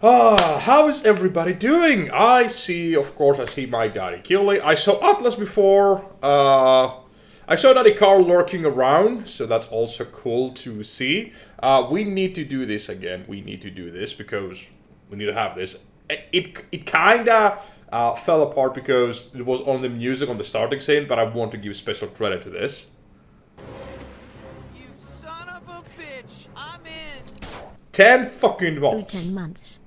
How is everybody doing? I see my daddy Killy. I saw Atlas before. I saw daddy Carl lurking around, so that's also cool to see. We need to do this again. We need to do this because we need to have this. It kinda fell apart because it was only music on the starting scene, but I want to give special credit to this. You son of a bitch! I'm in. 10 fucking months. 10 months.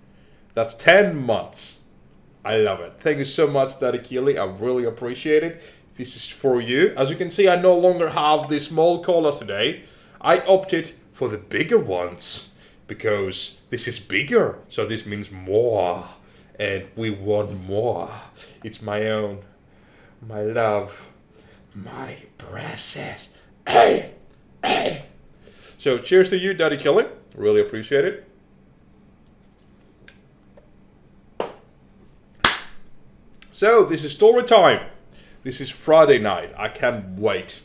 That's 10 months. I love it. Thank you so much, Daddy Keely. I really appreciate it. This is for you. As you can see, I no longer have the small colas today. I opted for the bigger ones because this is bigger. So this means more. And we want more. It's my own. My love. My precious. Hey! Hey! So cheers to you, Daddy Keely. Really appreciate it. So, this is story time. This is Friday night. I can't wait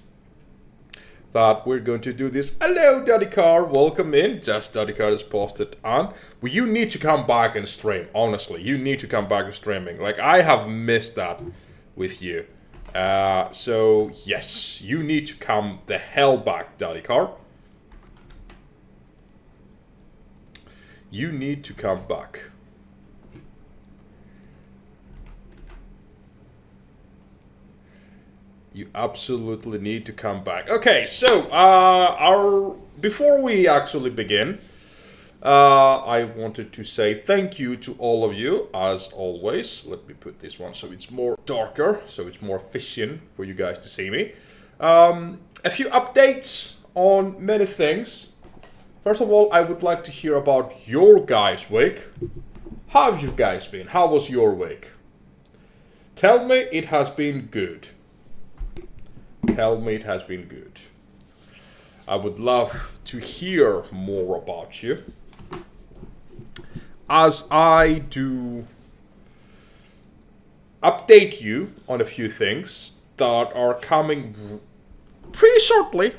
that we're going to do this. Hello, Daddy Car. Welcome in. Just Daddy Car has posted on. Well, you need to come back and stream. Honestly, you need to come back to streaming. Like, I have missed that with you. So, yes, you need to come the hell back, Daddy Car. You need to come back. You absolutely need to come back. Okay, so before we actually begin, I wanted to say thank you to all of you, as always. Let me put this one so it's more darker, so it's more efficient for you guys to see me. A few updates on many things. First of all, I would like to hear about your guys' week. How have you guys been? How was your week? Tell me it has been good. Tell me it has been good. I would love to hear more about you, as I do update you on a few things that are coming pretty shortly.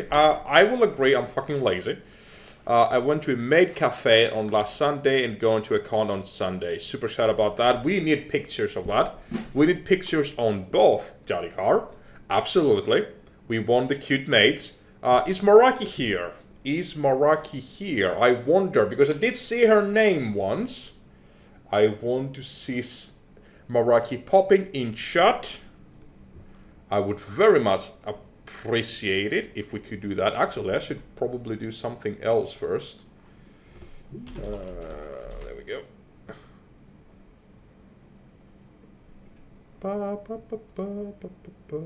I will agree, I'm fucking lazy. I went to a maid cafe on last Sunday and going to a con on Sunday. Super sad about that. We need pictures of that. We need pictures on both, Daddy Car. Absolutely. We want the cute maids. Is Maraki here? Is Maraki here? I wonder, because I did see her name once. I want to see Maraki popping in chat. I would very much appreciate it if we could do that. Actually, I should probably do something else first. There we go. Ba, ba, ba, ba, ba, ba, ba.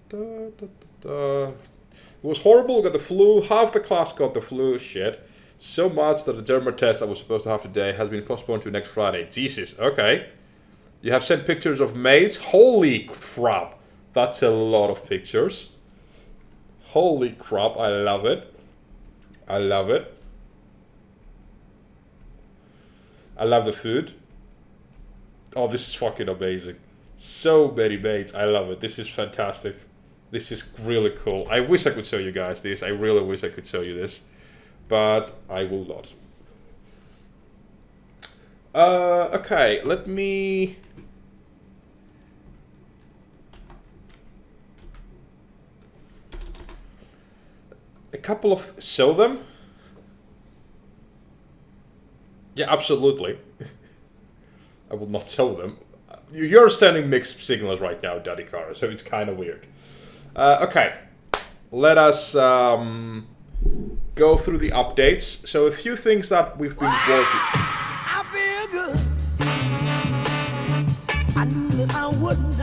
Da, da, da, da. It was horrible, got the flu, half the class got the flu, shit. So much that the derma test I was supposed to have today has been postponed to next Friday. Jesus, okay. You have sent pictures of maids? Holy crap. That's a lot of pictures. Holy crap, I love it. I love it. I love the food. Oh, this is fucking amazing. So many maids, I love it. This is fantastic. This is really cool. I wish I could show you guys this. I really wish I could show you this. But I will not. Okay, let me... A couple of... Show them? Yeah, absolutely. I will not show them. You're sending mixed signals right now, Daddy Car, so it's kind of weird. Okay, let us go through the updates. So a few things that we've been working. I feel good. I knew that I wouldn't.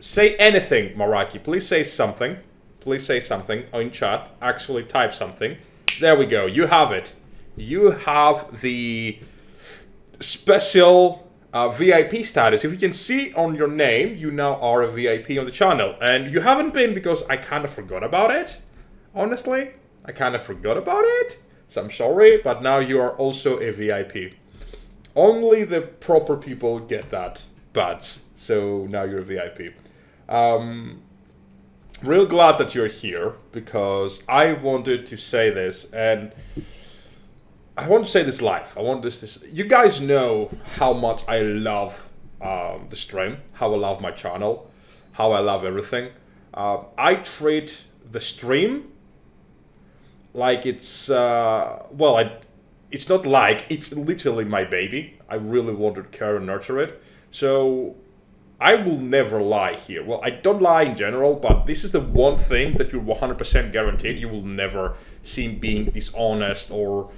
Say anything, Maraki. Please say something. Please say something in chat. Actually type something. There we go. You have it. You have the special VIP status. If you can see on your name, you now are a VIP on the channel. And you haven't been because I kind of forgot about it. Honestly, I kind of forgot about it. So I'm sorry, but now you are also a VIP. Only the proper people get that badge. So now you're a VIP. Real glad that you're here because I wanted to say this, and I want to say this live. I want this. You guys know how much I love the stream, how I love my channel, how I love everything. I treat the stream like it's it's not like, it's literally my baby. I really want to care and nurture it. So I will never lie here. Well, I don't lie in general, but this is the one thing that you're 100% guaranteed. You will never see me being dishonest or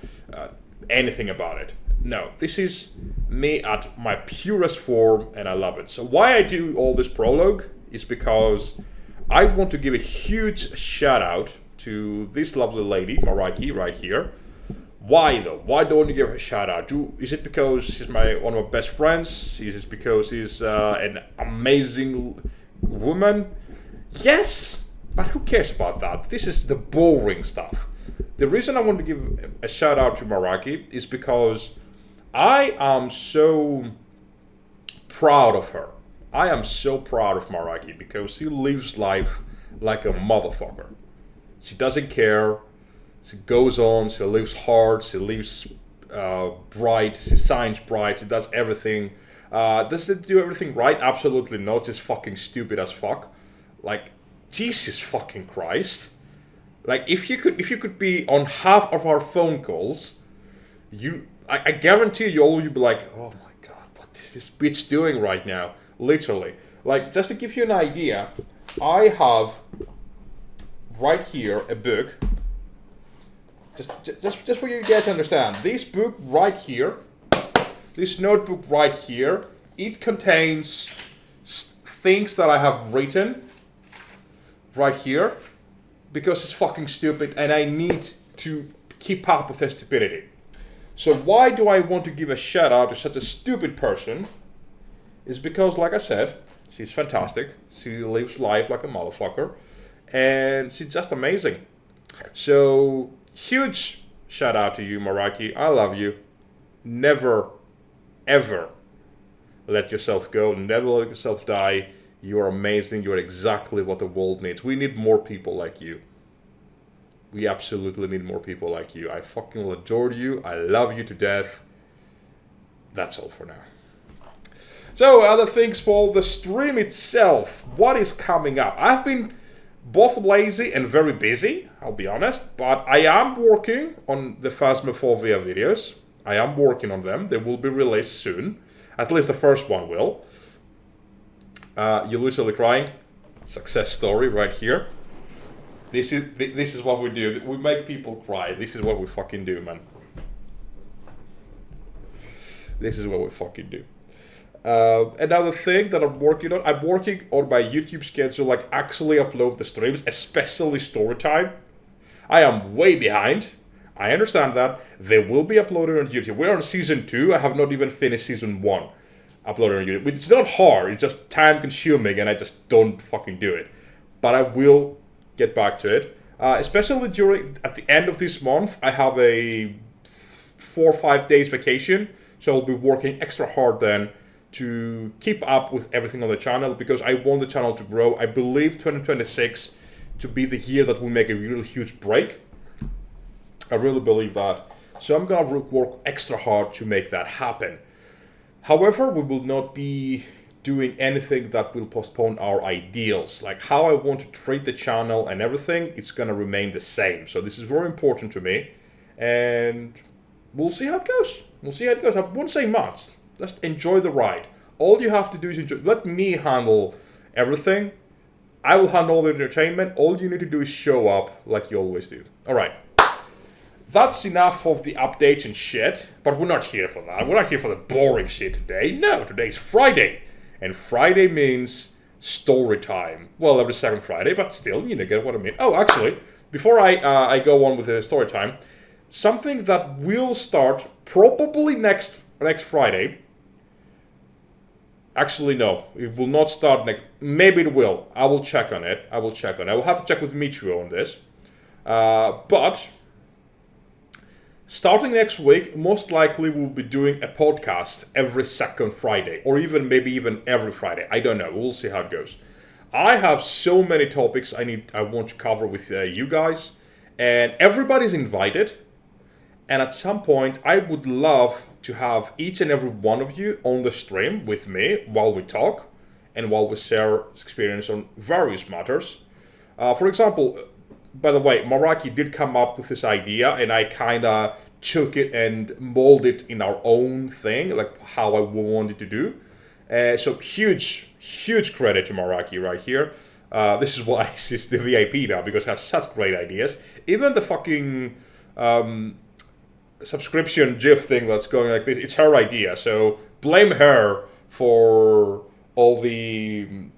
anything about it. No, this is me at my purest form, and I love it. So why I do all this prologue is because I want to give a huge shout out to this lovely lady, Maraki, right here. Why though? Why don't you give her a shout out? Is it because she's one of my best friends? Is it because she's an amazing woman? Yes, but who cares about that? This is the boring stuff. The reason I want to give a shout out to Maraki is because I am so proud of her. I am so proud of Maraki because she lives life like a motherfucker. She doesn't care. She goes on, she lives hard, she lives bright, she shines bright, she does everything. Does she do everything right? Absolutely not. She's fucking stupid as fuck. Like, Jesus fucking Christ. Like, if you could be on half of our phone calls, I guarantee you all you'd be like, oh my god, what is this bitch doing right now? Literally. Like, just to give you an idea, I have right here a book. Just for you guys to understand, this book right here, this notebook right here, it contains things that I have written right here because it's fucking stupid and I need to keep up with their stupidity. So why do I want to give a shout out to such a stupid person? Is because, like I said, she's fantastic. She lives life like a motherfucker and she's just amazing. So huge shout out to you, Maraki. I love you. Never, ever let yourself go. Never let yourself die. You are amazing. You are exactly what the world needs. We need more people like you. We absolutely need more people like you. I fucking adore you. I love you to death. That's all for now. So, other things for the stream itself. What is coming up? I've been both lazy and very busy, I'll be honest, but I am working on the Phasmophobia videos. I am working on them. They will be released soon. At least the first one will. You're literally crying. Success story right here. This is what we do. We make people cry. This is what we fucking do, man. This is what we fucking do. Another thing that I'm working on my YouTube schedule, like actually upload the streams, especially Storytime. I am way behind. I understand that. They will be uploaded on YouTube. We're on season 2. I have not even finished season 1 uploaded on YouTube. It's not hard. It's just time consuming and I just don't fucking do it. But I will get back to it. Especially at the end of this month, I have a 4 or 5 days vacation. So I'll be working extra hard then to keep up with everything on the channel because I want the channel to grow. I believe 2026 to be the year that we make a really huge break. I really believe that. So I'm gonna work extra hard to make that happen. However, we will not be doing anything that will postpone our ideals. Like how I want to treat the channel and everything, it's gonna remain the same. So this is very important to me. And we'll see how it goes. We'll see how it goes. I won't say much. Just enjoy the ride. All you have to do is enjoy. Let me handle everything. I will handle all the entertainment. All you need to do is show up like you always do. Alright. That's enough of the updates and shit. But we're not here for that. We're not here for the boring shit today. No, today's Friday. And Friday means story time. Well, every second Friday, but still, you know, get what I mean. Oh, actually, before I go on with the story time, something that will start probably next Friday. Actually, no. It will not start next... Maybe it will. I will check on it. I will have to check with Michio on this. But Starting next week, most likely we'll be doing a podcast every second Friday, or maybe even every Friday. I don't know. We'll see how it goes. I have so many topics I want to cover with you guys, and everybody's invited. And at some point, I would love to have each and every one of you on the stream with me while we talk and while we share experience on various matters. For example, by the way, Maraki did come up with this idea, and I kind of took it and molded it in our own thing, like how I wanted to do. So huge credit to Maraki right here. This is why she's the VIP now, because she has such great ideas. Even the fucking subscription GIF thing that's going like this, it's her idea. So blame her for all the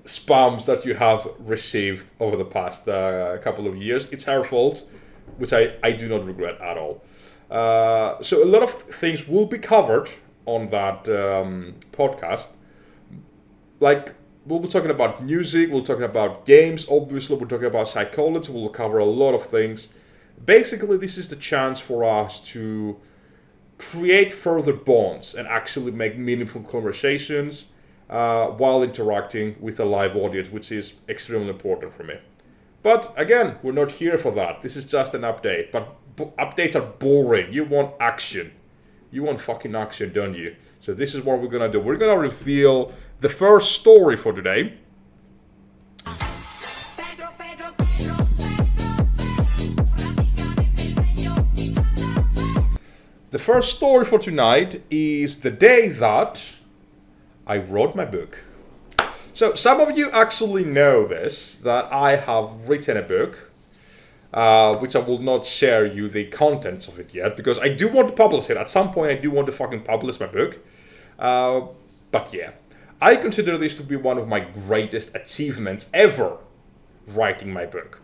spams that you have received over the past couple of years. It's her fault, which I do not regret at all. So a lot of things will be covered on that podcast. Like, we'll be talking about music, we'll be talking about games, obviously we're talking about psychology, we'll cover a lot of things. Basically, this is the chance for us to create further bonds and actually make meaningful conversations while interacting with a live audience, which is extremely important for me. But again, we're not here for that. This is just an update. But updates are boring. You want action. You want fucking action, don't you? So this is what we're gonna do. We're gonna reveal the first story for today. The first story for tonight is the day that I wrote my book. So some of you actually know this, that I have written a book, which I will not share you the contents of it yet, because I do want to publish it. At some point I do want to fucking publish my book. But yeah, I consider this to be one of my greatest achievements ever, writing my book.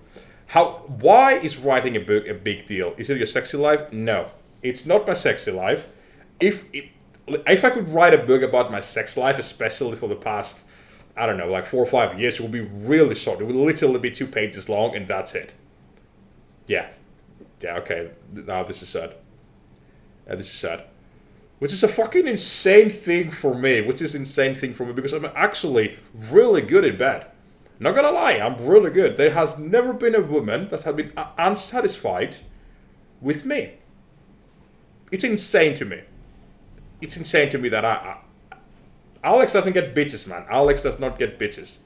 Why is writing a book a big deal? Is it your sexy life? No. It's not my sexy life. If I could write a book about my sex life, especially for the past, I don't know, like 4 or 5 years, it would be really short. It would literally be 2 pages long, and that's it. Yeah, okay. Now this is sad. Which is a fucking insane thing for me. Because I'm actually really good in bed. Not gonna lie, I'm really good. There has never been a woman that has been unsatisfied with me. It's insane to me. It's insane to me that Alex doesn't get bitches, man. Alex does not get bitches.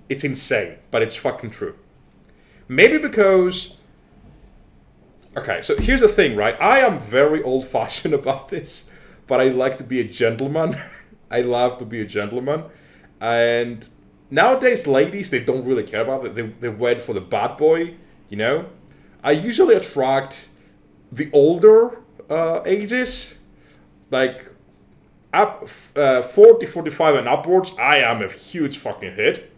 It's insane, but it's fucking true. Maybe because... Okay, so here's the thing, right? I am very old-fashioned about this, but I like to be a gentleman. I love to be a gentleman. And nowadays, ladies, they don't really care about it. They wait for the bad boy, you know? I usually attract the older ages, like up 40, 45 and upwards. I am a huge fucking hit,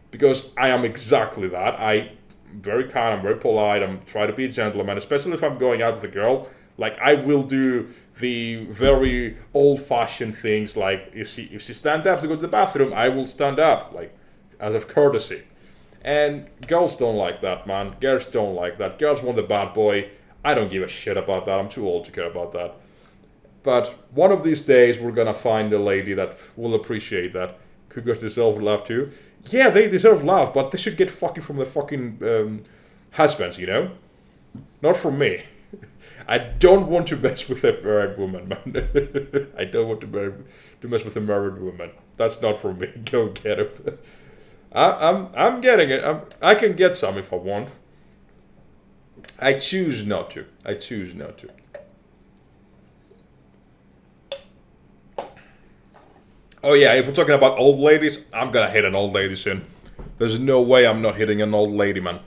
because I am exactly that. I'm very kind, I'm very polite, I'm trying to be a gentleman, especially if I'm going out with a girl. Like, I will do the very old-fashioned things, like if she stands up to go to the bathroom, I will stand up, like, as of courtesy. And girls don't like that, man. Girls don't like that. Girls want the bad boy. I don't give a shit about that. I'm too old to care about that. But one of these days, we're gonna find a lady that will appreciate that. Cougars deserve love too. Yeah, they deserve love, but they should get fucking from the fucking husbands, you know? Not from me. I don't want to mess with a married woman, man. I don't want to mess with a married woman. That's not for me. Go get it. I'm getting it. I can get some if I want. I choose not to. Oh yeah, if we're talking about old ladies, I'm gonna hit an old lady soon. There's no way I'm not hitting an old lady, man.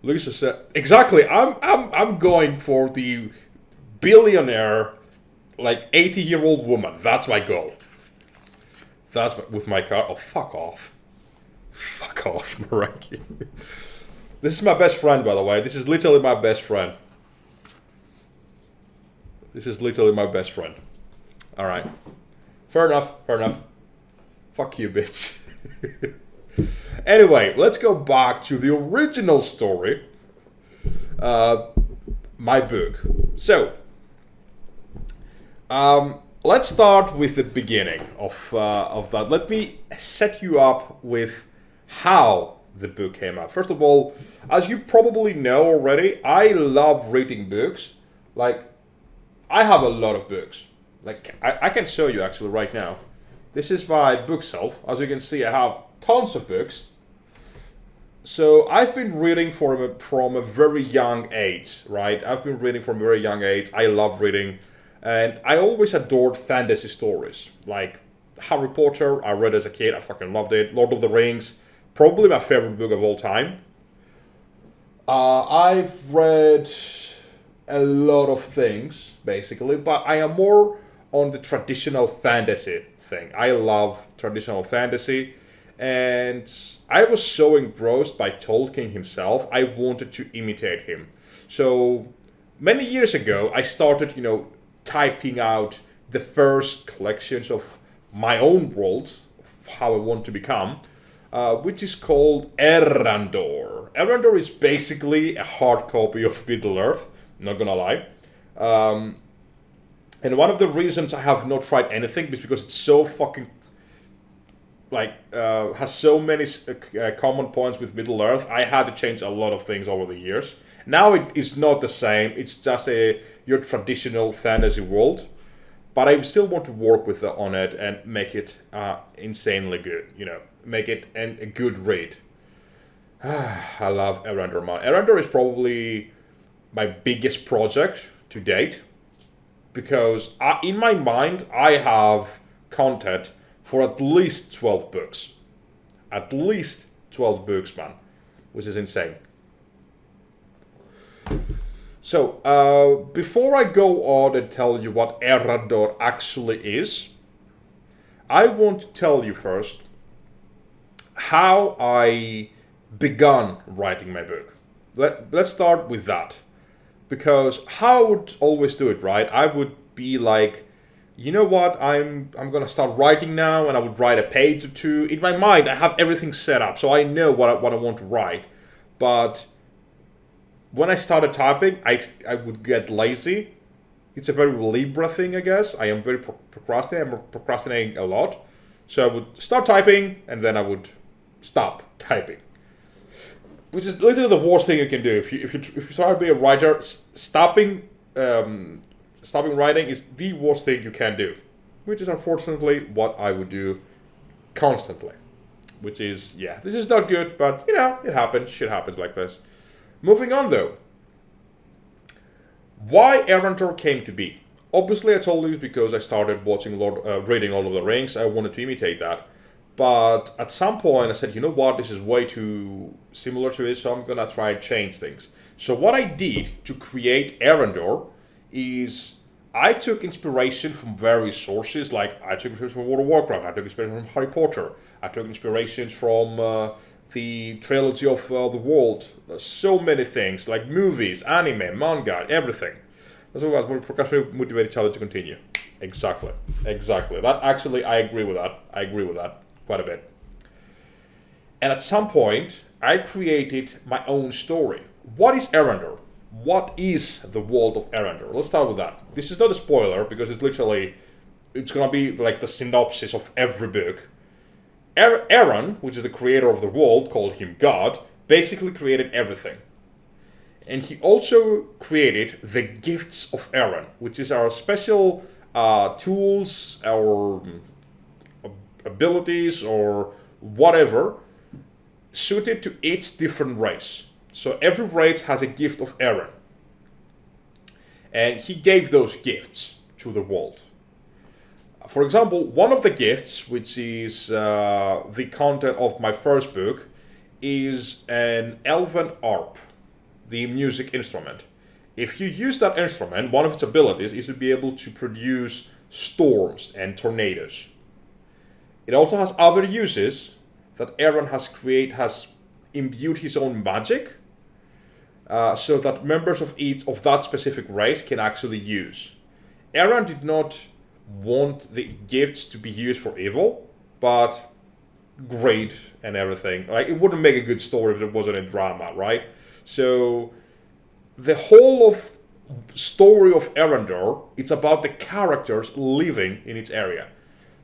Lisa said, exactly. I'm going for the billionaire, like 80-year-old woman. That's my goal. With my car. Oh, fuck off. Fuck off, Maraki. This is my best friend, by the way. This is literally my best friend. Alright. Fair enough. Fuck you, bitch. Anyway, let's go back to the original story. my book. So, let's start with the beginning of that. Let me set you up with how the book came out. First of all, as you probably know already, I love reading books. Like, I have a lot of books. Like, I can show you actually right now. This is my bookshelf. As you can see, I have tons of books. So I've been reading from a very young age, right? I've been reading from a very young age. I love reading. And I always adored fantasy stories. Like Harry Potter, I read as a kid. I fucking loved it. Lord of the Rings, probably my favorite book of all time. I've read a lot of things, basically. But I am more on the traditional fantasy thing. I love traditional fantasy. And I was so engrossed by Tolkien himself, I wanted to imitate him. So many years ago, I started, typing out the first collections of my own worlds, of how I want to become, which is called Errandor. Errandor is basically a hard copy of Middle Earth, not gonna lie. And one of the reasons I have not tried anything is because it's so fucking has so many common points with Middle Earth. I had to change a lot of things over the years. Now it is not the same. It's just your traditional fantasy world, but I still want to work on it and make it insanely good. Make it a good read. I love Errandor, man. Errandor is probably my biggest project to date because in my mind I have content for at least 12 books. At least 12 books, man. Which is insane. So, before I go on and tell you what Errandor actually is, I want to tell you first how I began writing my book. Let's start with that. Because how I would always do it, right? I would be like, you know what, I'm gonna start writing now, and I would write a page or two. In my mind, I have everything set up, so I know what I want to write. But when I started typing, I would get lazy. It's a very Libra thing, I guess. I am very procrastinating. I'm procrastinating a lot. So I would start typing, and then I would stop typing. Which is literally the worst thing you can do. If you try to be a writer, stopping writing is the worst thing you can do, which is unfortunately what I would do constantly. Which is, this is not good, but it happens. Shit happens like this. Moving on though. Why Errandor came to be? Obviously, I told you because I started reading Lord of the Rings. I wanted to imitate that. But at some point I said, you know what, this is way too similar to it, so I'm gonna try and change things. So what I did to create Errandor is I took inspiration from various sources, like I took inspiration from World of Warcraft, I took inspiration from Harry Potter, I took inspirations from the trilogy of the world, so many things, like movies, anime, manga, everything. That's what will motivate each other to continue. Exactly. That actually, I agree with that quite a bit. And at some point, I created my own story. What is Errandor? What is the world of Errandor? Let's start with that. This is not a spoiler because it's gonna be like the synopsis of every book. Aaron, which is the creator of the world, called him God, basically created everything. And he also created the gifts of Aaron, which is our special tools, our abilities, or whatever, suited to each different race. So every race has a gift of Aaron. And he gave those gifts to the world. For example, one of the gifts, which is the content of my first book, is an elven harp, the music instrument. If you use that instrument, one of its abilities is to be able to produce storms and tornadoes. It also has other uses that Aaron has imbued his own magic, so that members of each of that specific race can actually use. Aaron did not want the gifts to be used for evil, but great and everything. Like, it wouldn't make a good story if there wasn't a drama, right? So the whole of story of Arendor, it's about the characters living in its area.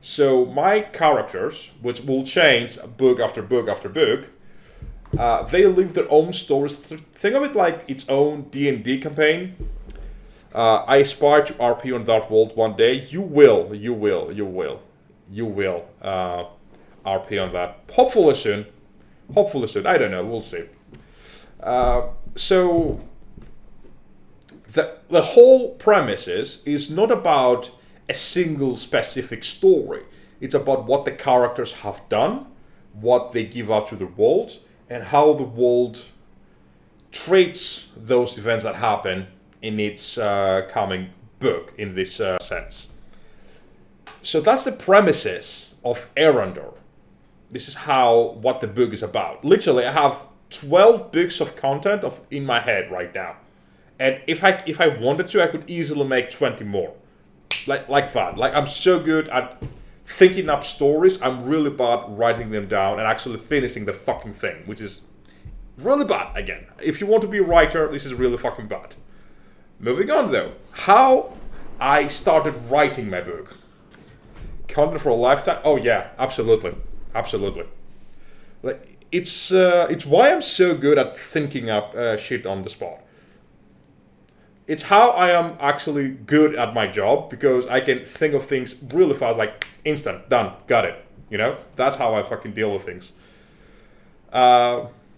So my characters, which will change book after book after book, they live their own stories. Think of it like its own D&D campaign. I aspire to RP on that world one day. You will RP on that. Hopefully soon. I don't know. We'll see. So the whole premise is not about a single specific story. It's about what the characters have done, what they give out to the world, and how the world treats those events that happen in its coming book, in this sense. So that's the premises of Arendor. This is what the book is about. Literally, I have 12 books of content in my head right now. And if I wanted to, I could easily make 20 more. Like that. Like, I'm so good at thinking up stories, I'm really bad writing them down and actually finishing the fucking thing, which is really bad, again. If you want to be a writer, this is really fucking bad. Moving on, though. How I started writing my book. Content for a lifetime? Oh, yeah, absolutely. Like, it's why I'm so good at thinking up shit on the spot. It's how I am actually good at my job, because I can think of things really fast, like instant, done, got it. You know, that's how I fucking deal with things.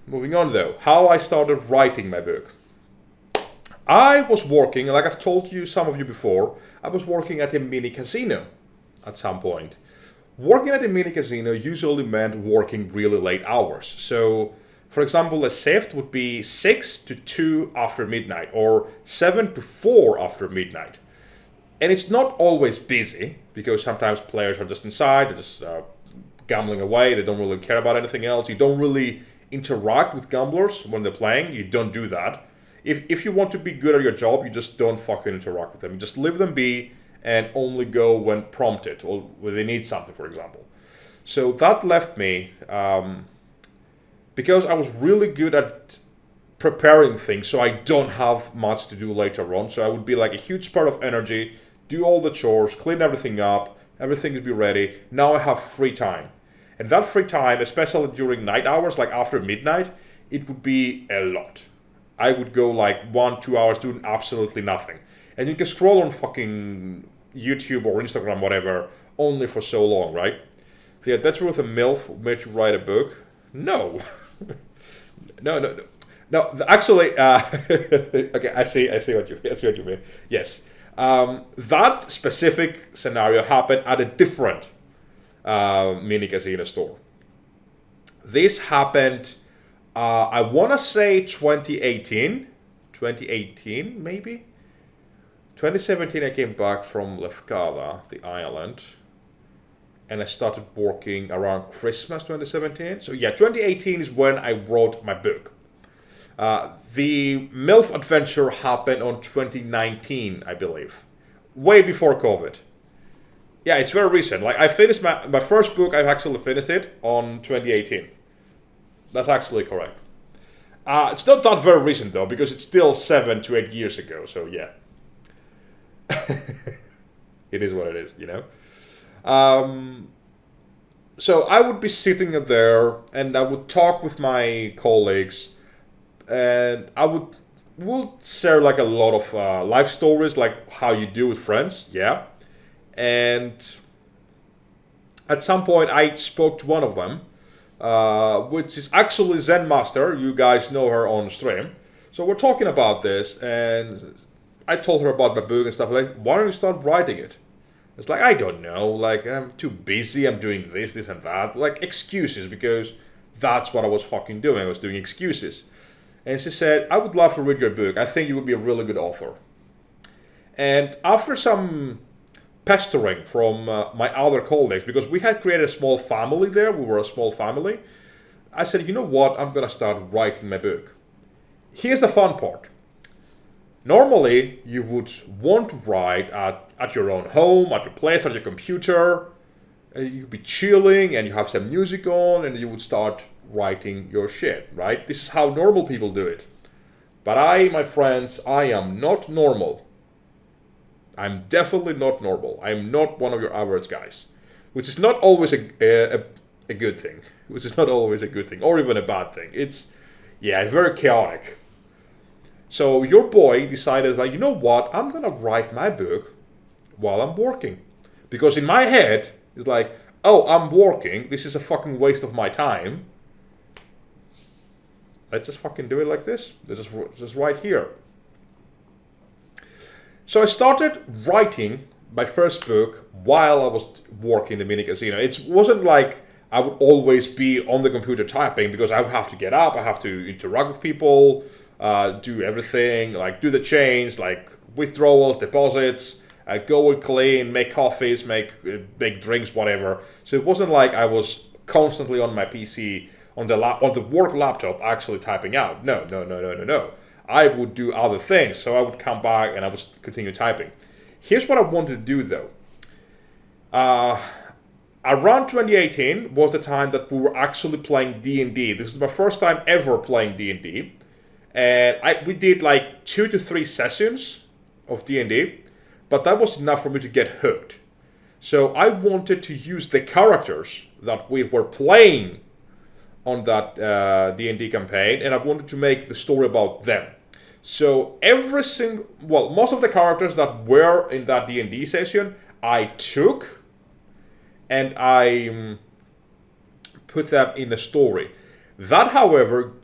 Moving on, though, how I started writing my book. I was working, like I've told you, some of you before, I was working at a mini casino at some point. Working at a mini casino usually meant working really late hours. So, for example, a shift would be 6 to 2 after midnight, or 7 to 4 after midnight. And it's not always busy, because sometimes players are just inside, they're just gambling away, they don't really care about anything else. You don't really interact with gamblers when they're playing, you don't do that. If you want to be good at your job, you just don't fucking interact with them. You just leave them be and only go when prompted, or when they need something, for example. So that left me... because I was really good at preparing things, so I don't have much to do later on. So I would be like a huge spurt of energy, do all the chores, clean everything up, everything is be ready. Now I have free time. And that free time, especially during night hours, like after midnight, it would be a lot. I would go like 1-2 hours doing absolutely nothing. And you can scroll on fucking YouTube or Instagram, whatever, only for so long, right? So yeah, that's where with a MILF made you write a book. No. No. Actually, okay, I see what you mean. Yes, that specific scenario happened at a different mini casino store. This happened, I want to say 2018 maybe. 2017, I came back from Lefkada, the island. And I started working around Christmas 2017. So yeah, 2018 is when I wrote my book. The MILF adventure happened on 2019, I believe. Way before COVID. Yeah, it's very recent. Like, I finished my first book, I've actually finished it on 2018. That's actually correct. It's not that very recent, though, because it's still 7 to 8 years ago, so yeah. It is what it is, you know? So I would be sitting there and I would talk with my colleagues, and we'll share like a lot of life stories, like how you do with friends, yeah. And at some point I spoke to one of them, which is actually Zen Master. You guys know her on stream. So we're talking about this, and I told her about my book and stuff like, why don't you start writing it? It's like, I don't know, like, I'm too busy, I'm doing this and that. Like, excuses, because that's what I was fucking doing. I was doing excuses. And she said, I would love to read your book. I think you would be a really good author. And after some pestering from my other colleagues, because we had created a small family there, we were a small family, I said, you know what, I'm gonna start writing my book. Here's the fun part. Normally, you would want to write at your own home, at your place, at your computer. You'd be chilling and you have some music on and you would start writing your shit, right? This is how normal people do it. But I, my friends, I am not normal. I'm definitely not normal. I'm not one of your average guys. Which is not always a good thing. Which is not always a good thing. Or even a bad thing. It's, yeah, very chaotic. So your boy decided, like, you know what? I'm gonna write my book while I'm working. Because in my head, it's like, oh, I'm working. This is a fucking waste of my time. Let's just fucking do it like this. Just right here. So I started writing my first book while I was working in the mini casino. It wasn't like I would always be on the computer typing, because I would have to get up, I have to interact with people, do everything, like do the chains, like withdrawals, deposits, go and clean, make coffees, make drinks, whatever. So it wasn't like I was constantly on my PC, on the work laptop, actually typing out. No. I would do other things. So I would come back and I would continue typing. Here's what I wanted to do though. Around 2018 was the time that we were actually playing D&D. This is my first time ever playing D&D. And we did like 2 to 3 sessions of D&D. But that was enough for me to get hooked. So I wanted to use the characters that we were playing on that D&D campaign, and I wanted to make the story about them. So most of the characters that were in that D&D session, I took and I put them in the story. That, however,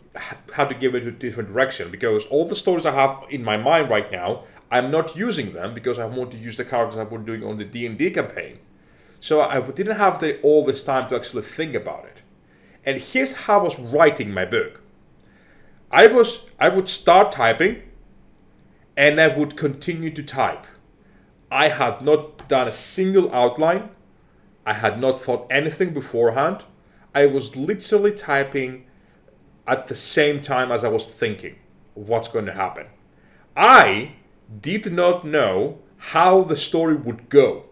had to give it a different direction, because all the stories I have in my mind right now, I'm not using them because I want to use the characters I was doing on the D&D campaign. So I didn't have all this time to actually think about it. And here's how I was writing my book. I would start typing, and I would continue to type. I had not done a single outline. I had not thought anything beforehand. I was literally typing at the same time as I was thinking what's going to happen. I did not know how the story would go.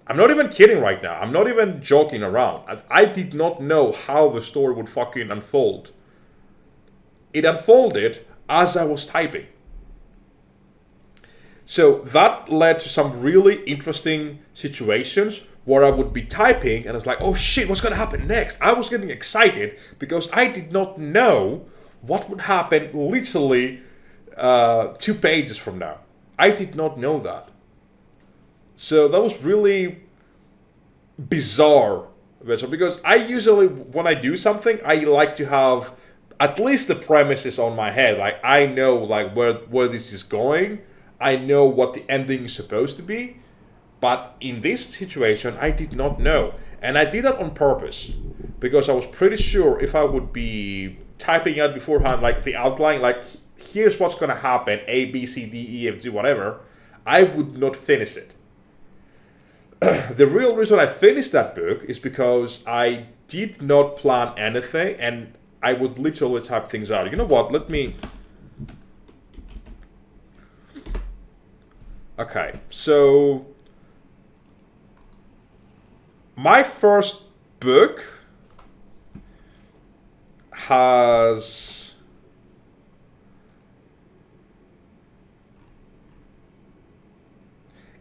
I'm not even kidding right now. I'm not even joking around. I did not know how the story would fucking unfold. It unfolded as I was typing. So that led to some really interesting situations where I would be typing and I was like, oh shit, what's going to happen next? I was getting excited because I did not know what would happen literally 2 pages from now. I did not know that. So that was really bizarre, because I usually, when I do something, I like to have at least the premises on my head. Like I know like where this is going. I know what the ending is supposed to be. But in this situation, I did not know. And I did that on purpose, because I was pretty sure if I would be typing out beforehand, like the outline, like here's what's going to happen, A, B, C, D, E, F, G, whatever, I would not finish it. The real reason I finished that book is because I did not plan anything, and I would literally type things out. You know what? Okay, so my first book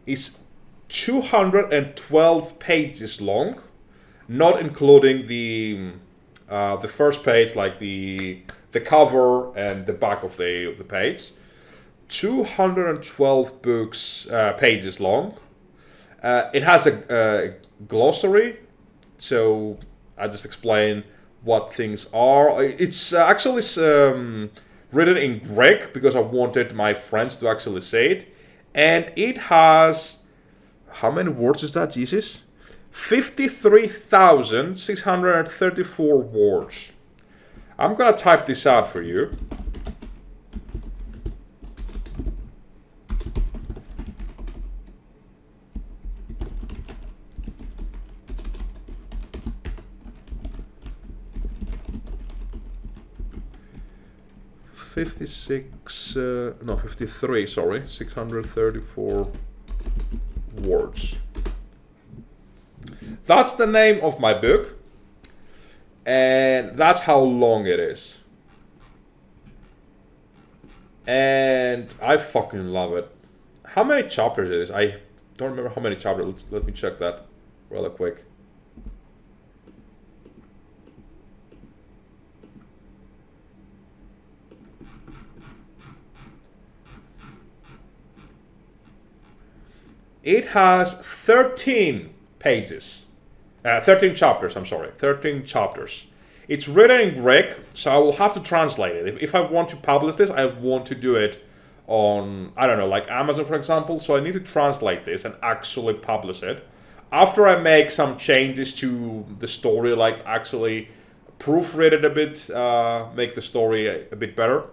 is 212 pages long, not including the first page, like the cover and the back of the page. 212 pages long. It has a glossary, so I just explain what things are. It's actually written in Greek because I wanted my friends to actually say it, and it has, how many words is that, Jesus? 53,634 words. I'm gonna type this out for you. No, 53, sorry, 634 words. That's the name of my book, and that's how long it is. And I fucking love it. How many chapters it is? I don't remember how many chapters. Let me check that really quick. It has 13 pages. 13 chapters, I'm sorry. 13 chapters. It's written in Greek, so I will have to translate it. If I want to publish this, I want to do it on, I don't know, like Amazon, for example. So I need to translate this and actually publish it. After I make some changes to the story, like actually proofread it a bit, make the story a bit better.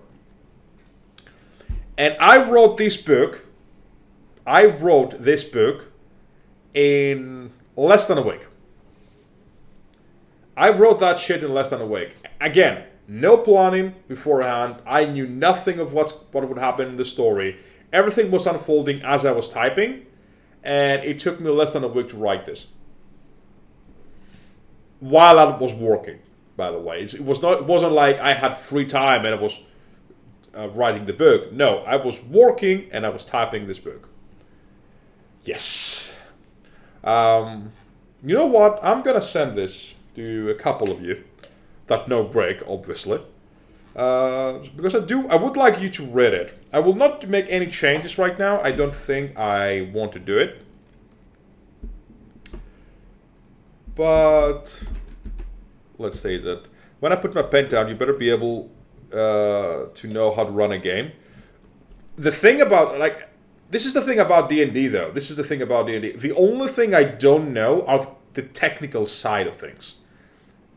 And I wrote this book in less than a week. I wrote that shit in less than a week. Again, no planning beforehand. I knew nothing of what would happen in the story. Everything was unfolding as I was typing, and it took me less than a week to write this. While I was working, by the way. It wasn't like I had free time and I was writing the book. No, I was working and I was typing this book. Yes. You know what? I'm gonna send this to a couple of you that know Greg, obviously, because I would like you to read it. I will not make any changes right now. I don't think I want to do it, but let's say that when I put my pen down, you better be able to know how to run a game. The thing about this is the thing about D&D though. This is the thing about D&D. The only thing I don't know are the technical side of things.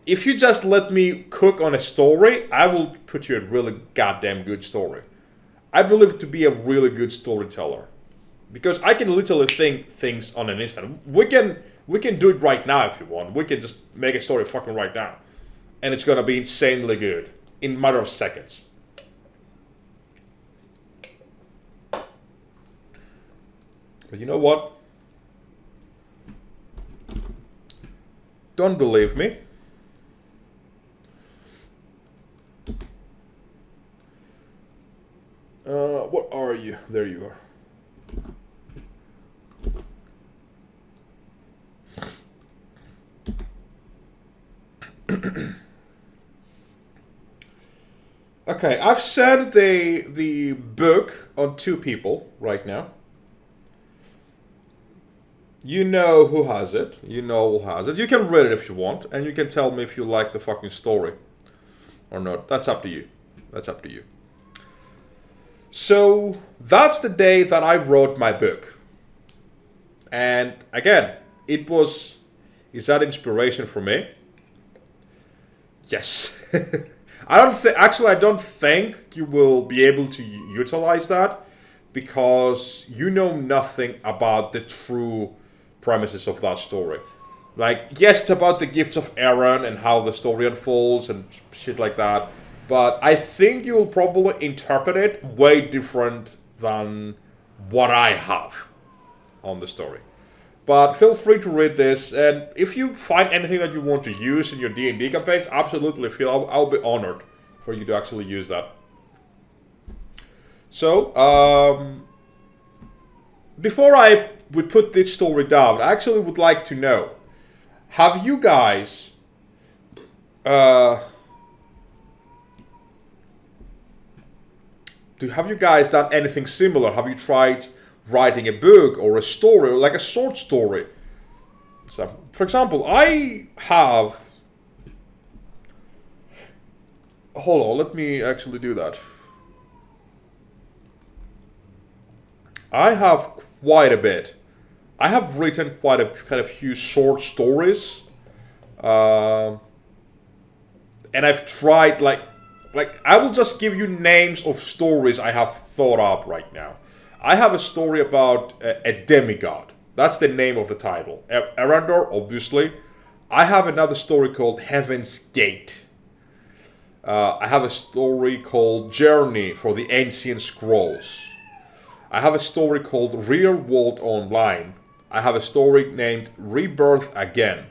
If you just let me cook on a story, I will put you a really goddamn good story. I believe to be a really good storyteller. Because I can literally think things on an instant. We can do it right now if you want. We can just make a story fucking right now. And it's gonna be insanely good. In a matter of seconds. But you know what? Don't believe me? What are you? There you are. Okay, I've sent the book on 2 people right now. You know who has it. You know who has it. You can read it if you want, and you can tell me if you like the fucking story or not. That's up to you. That's up to you. So, that's the day that I wrote my book. And again, is that inspiration for me? Yes. I don't think you will be able to utilize that because you know nothing about the true premises of that story. Like, yes, it's about the gifts of Aaron and how the story unfolds and shit like that, but I think you will probably interpret it way different than what I have on the story. But feel free to read this, and if you find anything that you want to use in your D&D campaigns, absolutely I'll be honored for you to actually use that. So, before we put this story down, I actually would like to know, have you guys done anything similar? Have you tried writing a book or a story, or like a short story? So, for example, I have... Hold on, let me actually do that. I have quite a bit. I have written quite a kind of few short stories. And I've tried, like I will just give you names of stories I have thought up right now. I have a story about a demigod. That's the name of the title. Arandor, obviously. I have another story called Heaven's Gate. I have a story called Journey for the Ancient Scrolls. I have a story called Real World Online. I have a story named Rebirth Again.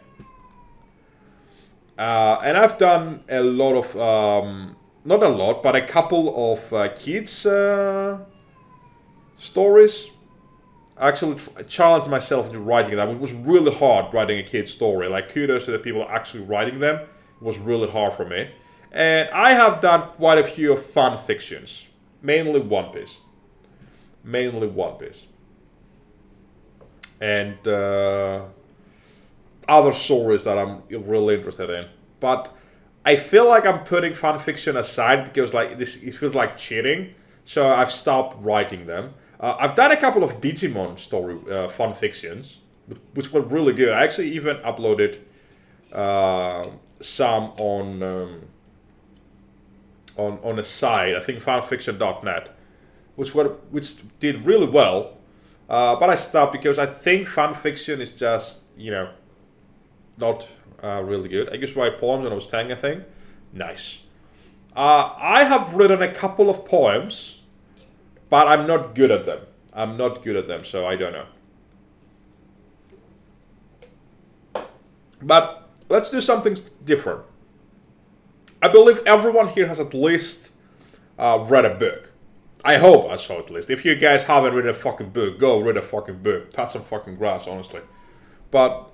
And I've done a lot of not a lot, but a couple of kids stories. I actually challenged myself into writing them. It was really hard writing a kid's story. Like, kudos to the people actually writing them. It was really hard for me. And I have done quite a few fan fictions. Mainly One Piece. Mainly One Piece. And other stories that I'm really interested in. But I feel like I'm putting fan fiction aside because like it feels like cheating. So I've stopped writing them. I've done a couple of Digimon story fan fictions, which were really good. I actually even uploaded some on a site, I think fanfiction.net, which did really well. But I stopped because I think fanfiction is just not really good. I used to write poems when I was 10, I think. Nice. I have written a couple of poems, but I'm not good at them. So I don't know. But let's do something different. I believe everyone here has at least read a book. I hope I saw at least. If you guys haven't read a fucking book, go read a fucking book. Touch some fucking grass, honestly. But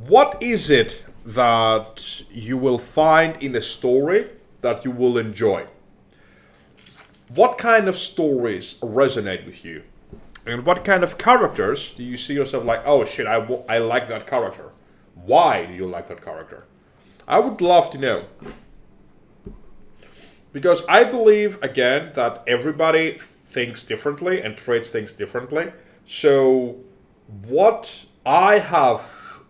what is it that you will find in a story that you will enjoy? What kind of stories resonate with you? And what kind of characters do you see yourself like, oh shit, I like that character? Why do you like that character? I would love to know. Because I believe, again, that everybody thinks differently and treats things differently. So what I have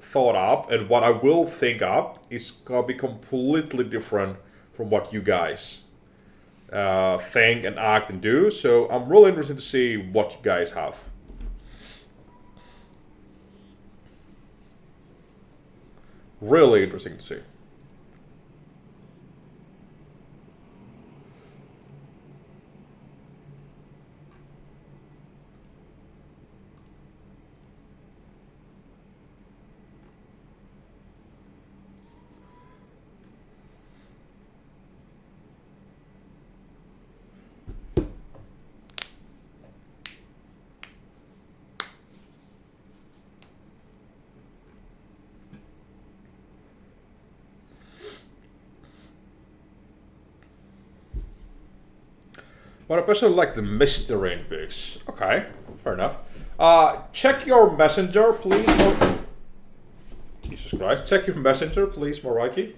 thought up and what I will think up is going to be completely different from what you guys think and act and do. So I'm really interested to see what you guys have. Really interesting to see. But I personally like the mystery in books. Okay, fair enough. Check your messenger, please. Jesus Christ. Check your messenger, please, Moraki.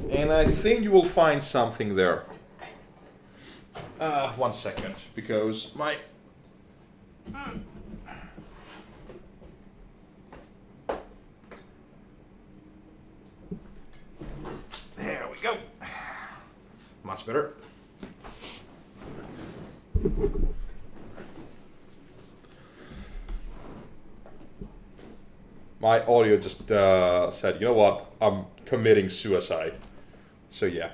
And I think you will find something there. 1 second, because my... There we go. Much better. My audio just said, you know what, I'm committing suicide. So yeah.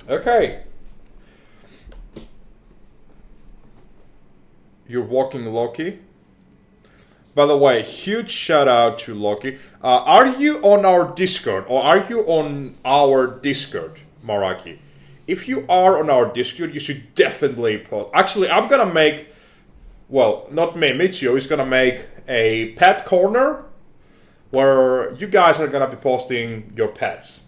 Okay. You're walking Loki. By the way, huge shout out to Loki. Are you on our Discord or are you on our Discord, Maraki? If you are on our Discord, you should definitely post. Actually, I'm gonna make, well, not me, Michio is gonna make a pet corner where you guys are gonna be posting your pets.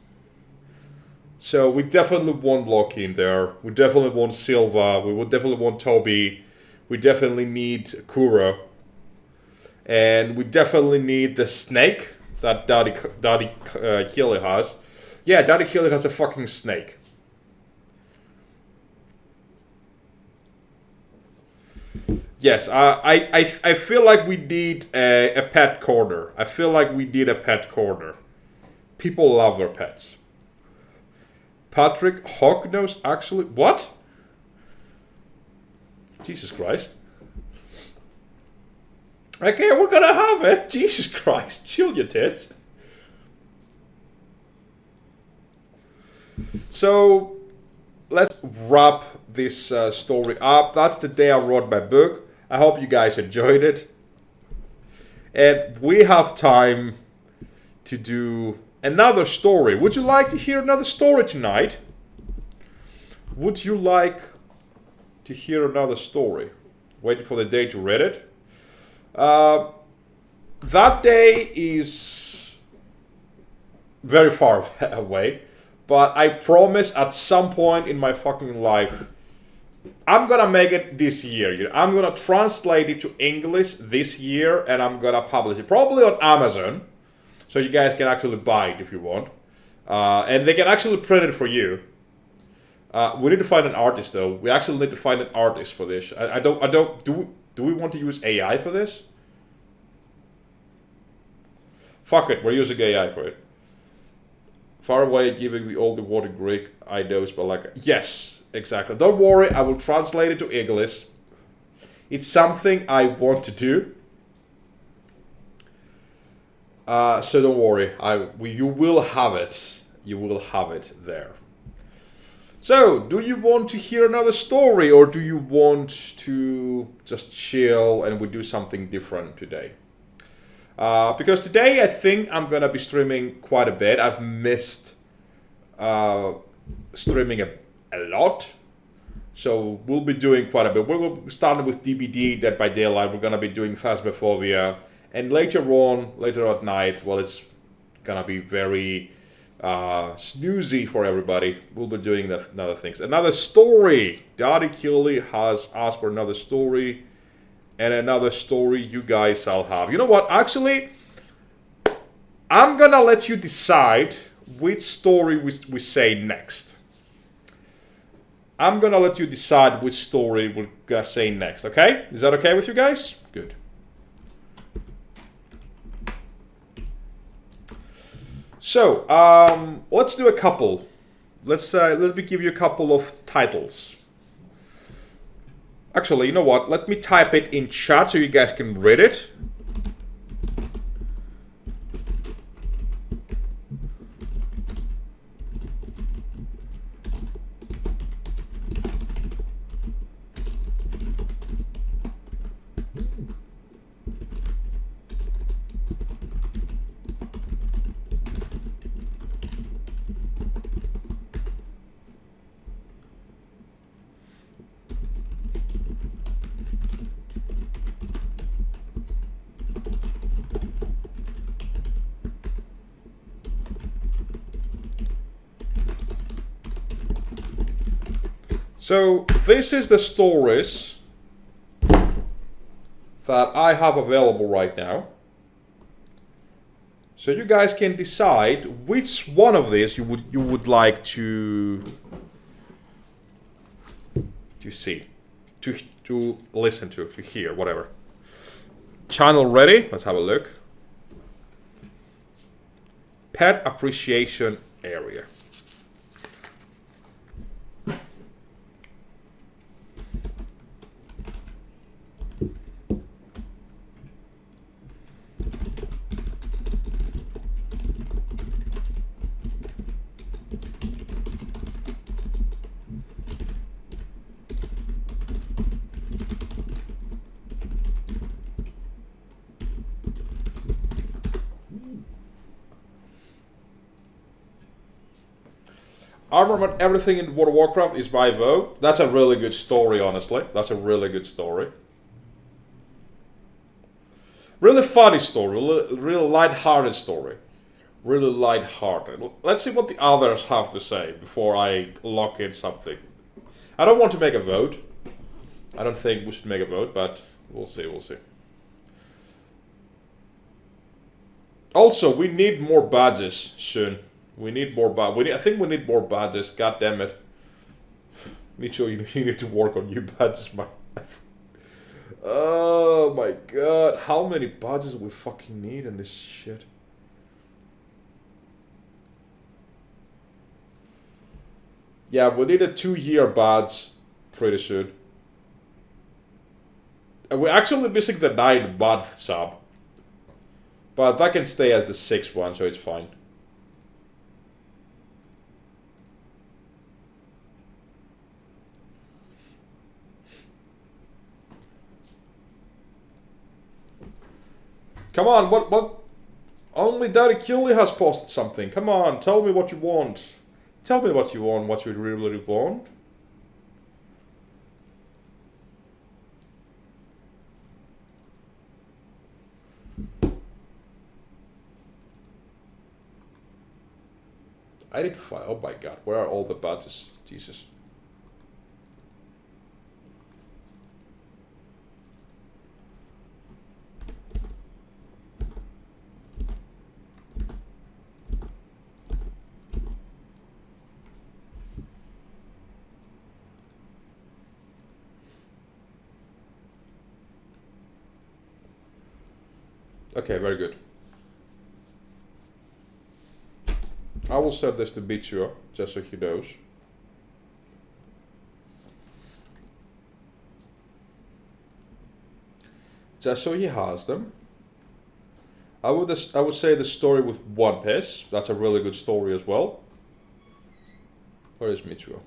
So we definitely want Loki in there. We definitely want Silva. We would definitely want Toby. We definitely need Kuro. And we definitely need the snake that Daddy Keely has. Yeah, Daddy Keely has a fucking snake. Yes, I feel like we need a pet corner. I feel like we need a pet corner. People love their pets. Patrick Hognose actually... What? Jesus Christ. Okay, we're gonna have it. Jesus Christ, chill your tits. So, let's wrap this story up. That's the day I wrote my book. I hope you guys enjoyed it. And we have time to do another story. Would you like to hear another story tonight? Would you like to hear another story? Waiting for the day to read it. That day is very far away, but I promise at some point in my fucking life, I'm gonna make it this year. I'm gonna translate it to English this year, and I'm gonna publish it probably on Amazon, so you guys can actually buy it if you want, and they can actually print it for you. We need to find an artist though. We actually need to find an artist for this. I don't. Do we want to use AI for this? Fuck it, we're using AI for it. Far away, giving the old water Greek idos, but like, yes, exactly. Don't worry, I will translate it to English. It's something I want to do. So don't worry, you will have it. You will have it there. So, do you want to hear another story, or do you want to just chill and we do something different today? Because today I think I'm gonna be streaming quite a bit. I've missed streaming a lot, so we'll be doing quite a bit. We're starting with DBD, Dead by Daylight. We're gonna be doing Phasmophobia, and later at night, well, it's gonna be very snoozy for everybody. We'll be doing other things. Another story. Daddy Killy has asked for another story. And another story you guys all have. You know what? Actually, I'm gonna let you decide which story we say next. I'm gonna let you decide which story we're gonna say next, okay? Is that okay with you guys? Good. So, let's do a couple. Let me give you a couple of titles. Actually, you know what? Let me type it in chat so you guys can read it. So this is the stories that I have available right now. So you guys can decide which one of these you would like to see, to listen to hear, whatever. Channel ready? Let's have a look. Pet appreciation area. Armament Everything in World of Warcraft is by vote. That's a really good story, honestly. That's a really good story. Really funny story. Really light-hearted story. Really light-hearted. Let's see what the others have to say before I lock in something. I don't want to make a vote. I don't think we should make a vote, but we'll see, we'll see. Also, we need more badges soon. We need more badges. I think we need more badges. God damn it. Micho, you need to work on new badges, man. Oh my god. How many badges we fucking need in this shit? Yeah, we need a 2-year badge pretty soon. And we're actually missing the 9-month sub. But that can stay as the 6th one, so it's fine. Come on, what? Only Daddy Killy has posted something. Come on, tell me what you want. Tell me what you want, what you really want. I did file. Oh my god, where are all the badges? Jesus. Okay, very good. I will set this to Bitsuo, just so he knows. Just so he has them. I would say the story with One Piece. That's a really good story as well. Where is Mitsuo?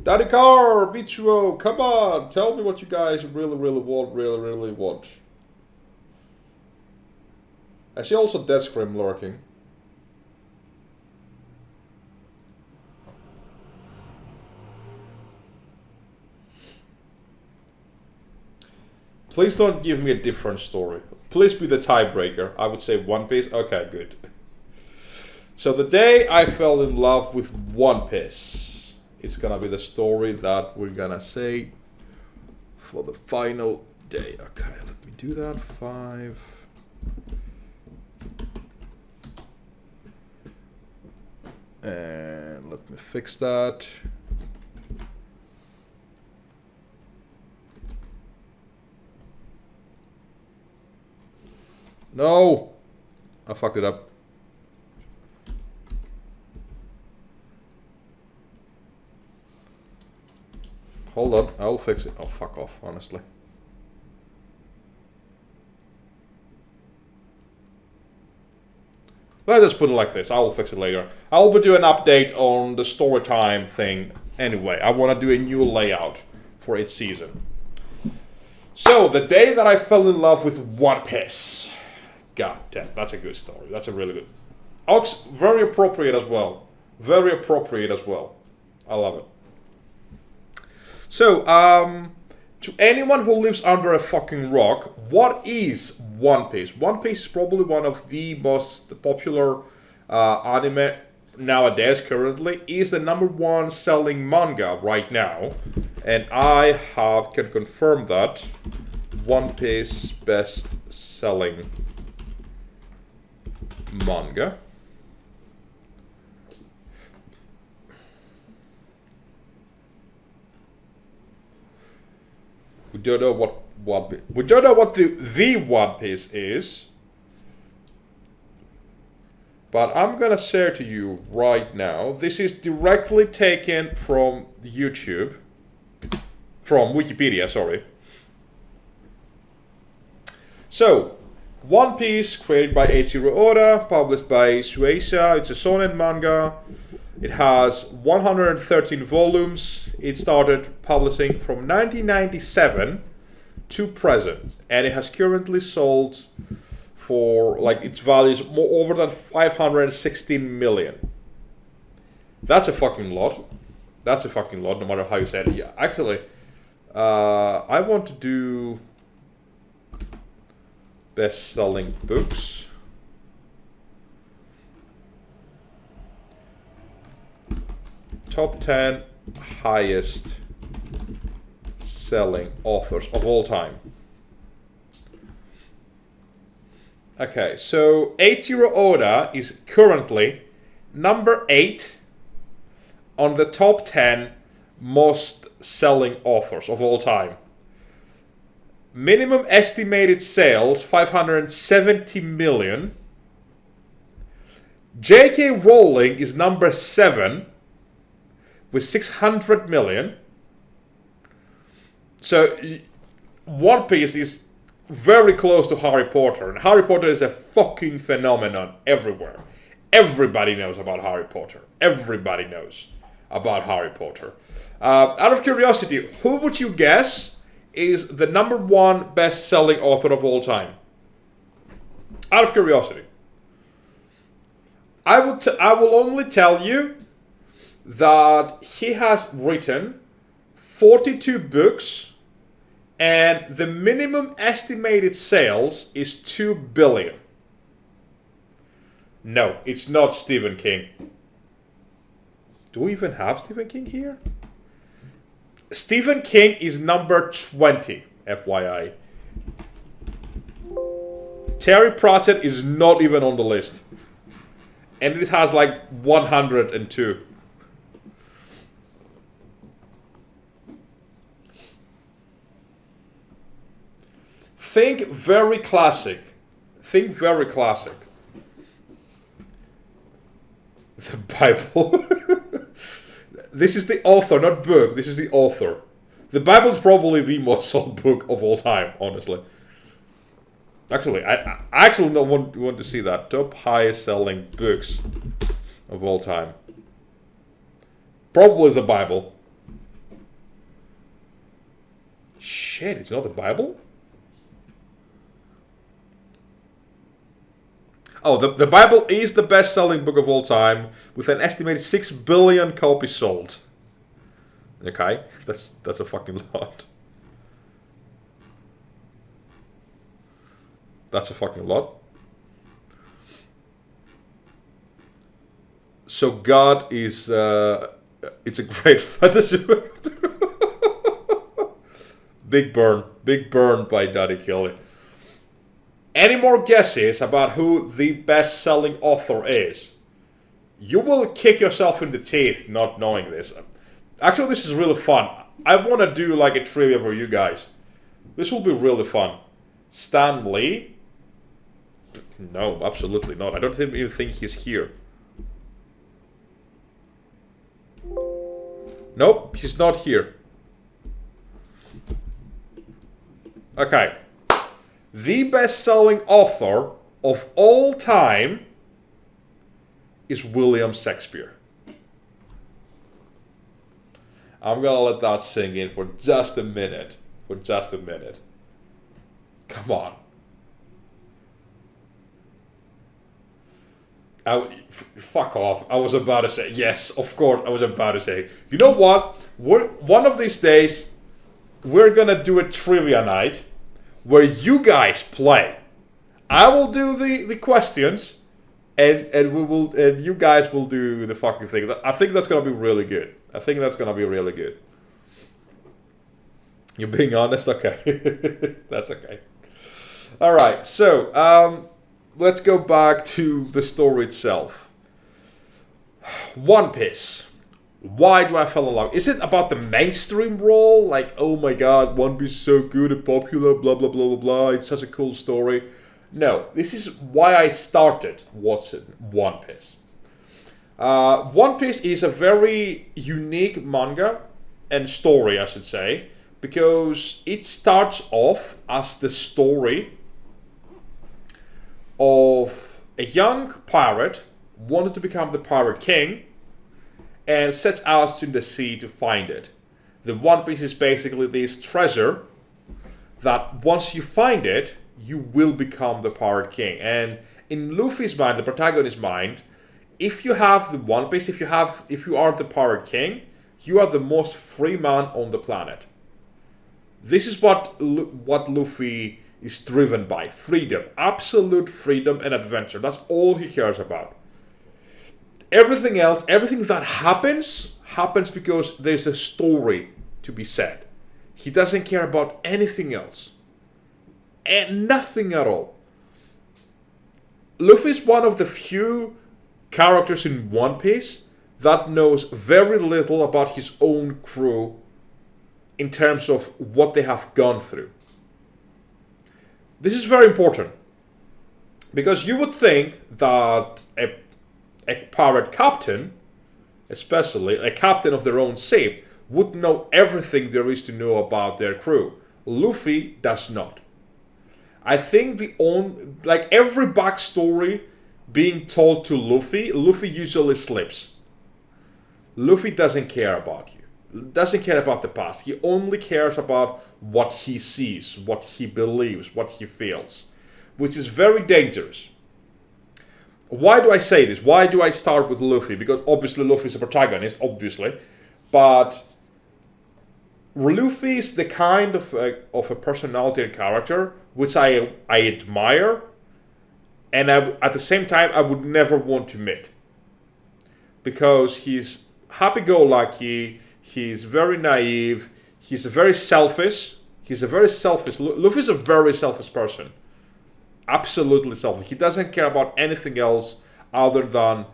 Daddy Car, Mitsuo, come on, tell me what you guys really want. I see also Death Scream lurking. Please don't give me a different story. Please be the tiebreaker. I would say One Piece. Okay, good. So the day I fell in love with One Piece. It's gonna be the story that we're gonna say for the final day. Okay, let me do that. 5. And let me fix that. No! I fucked it up. Hold on, I'll fix it. Oh, fuck off, honestly. Let's just put it like this. I will fix it later. I will do an update on the Storytime thing anyway. I want to do a new layout for each season. So, the day that I fell in love with One Piece. God damn, that's a good story. That's a really good... Ox, very appropriate as well. Very appropriate as well. I love it. So, to anyone who lives under a fucking rock, what is One Piece? One Piece is probably one of the most popular anime nowadays, currently. Is the #1 selling manga right now. And I can confirm that. One Piece best selling manga. We don't know what we don't know what the One Piece is, but I'm gonna share to you right now. This is directly taken from YouTube, from Wikipedia. Sorry. So, One Piece, created by Eiichiro Oda, published by Shueisha. It's a shonen manga. It has 113 volumes. It started publishing from 1997 to present. And it has currently sold for, like, its values over than 516 million. That's a fucking lot. That's a fucking lot, no matter how you say it. Yeah, actually, I want to do best-selling books. Top 10 highest selling authors of all time. Okay, so Eiichiro Oda is currently number 8 on the top 10 most selling authors of all time. Minimum estimated sales 570 million. J.K. Rowling is number 7 with 600 million. So One Piece is very close to Harry Potter, and Harry Potter is a fucking phenomenon everywhere. Everybody knows about Harry Potter. Everybody knows about Harry Potter. Out of curiosity, who would you guess is the #1 best-selling author of all time? Out of curiosity. I will only tell you that he has written 42 books, and the minimum estimated sales is 2 billion. No, it's not Stephen King. Do we even have Stephen King here? Stephen King is number 20, FYI. Terry Pratchett is not even on the list. And it has like 102. Think very classic. Think very classic. The Bible. This is the author, not book. This is the author. The Bible is probably the most sold book of all time, honestly. Actually, I actually don't want to see that. Top highest selling books of all time. Probably the Bible. Shit, it's not the Bible? Oh, the Bible is the best-selling book of all time, with an estimated 6 billion copies sold. Okay, that's a fucking lot. That's a fucking lot. So God is it's a great fantasy book. Big Burn by Daddy Kelly. Any more guesses about who the best-selling author is? You will kick yourself in the teeth not knowing this. Actually, this is really fun. I want to do like a trivia for you guys. This will be really fun. Stan Lee? No, absolutely not. I don't even think he's here. Nope, he's not here. Okay. The best-selling author of all time is William Shakespeare. I'm gonna let that sink in for just a minute. Come on. Fuck off. I was about to say, yes, of course, I was about to say. You know what? One of these days, we're gonna do a trivia night where you guys play. I will do the questions, and you guys will do the fucking thing. I think that's gonna be really good. You're being honest? Okay. That's okay. Alright, so let's go back to the story itself. One Piece. Why do I fall in love? Is it about the mainstream role? Like, oh my god, One Piece is so good and popular, blah blah blah blah blah, it's such a cool story. No, this is why I started watching One Piece. One Piece is a very unique manga and story, I should say, because it starts off as the story of a young pirate wanted to become the pirate king and sets out to the sea to find it. The One Piece is basically this treasure that once you find it, you will become the pirate king. And in Luffy's mind, the protagonist's mind, if you have the One Piece, if you are the pirate king, you are the most free man on the planet. This is what Luffy is driven by. Freedom. Absolute freedom and adventure. That's all he cares about. Everything else, everything that happens because there's a story to be said. He doesn't care about anything else. And nothing at all. Luffy is one of the few characters in One Piece that knows very little about his own crew in terms of what they have gone through. This is very important, because you would think that a pirate captain, especially a captain of their own ship, would know everything there is to know about their crew. Luffy does not. I think like every backstory being told to Luffy, Luffy usually slips. Luffy doesn't care about you. Doesn't care about the past. He only cares about what he sees, what he believes, what he feels, which is very dangerous. Why do I say this? Why do I start with Luffy? Because obviously Luffy is a protagonist, obviously, but Luffy is the kind of a personality and character which I admire, and at the same time I would never want to meet, because he's happy-go-lucky, he's very naive, he's very selfish. Luffy's a very selfish person. Absolutely selfish. He doesn't care about anything else other than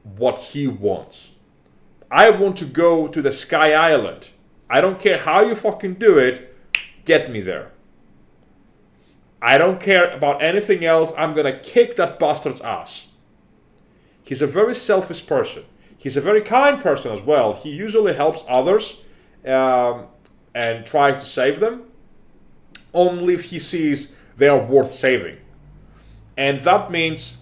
what he wants. I want to go to the Sky Island. I don't care how you fucking do it, get me there. I don't care about anything else, I'm gonna kick that bastard's ass. He's a very selfish person. He's a very kind person as well. He usually helps others and tries to save them, only if he sees they are worth saving. And that means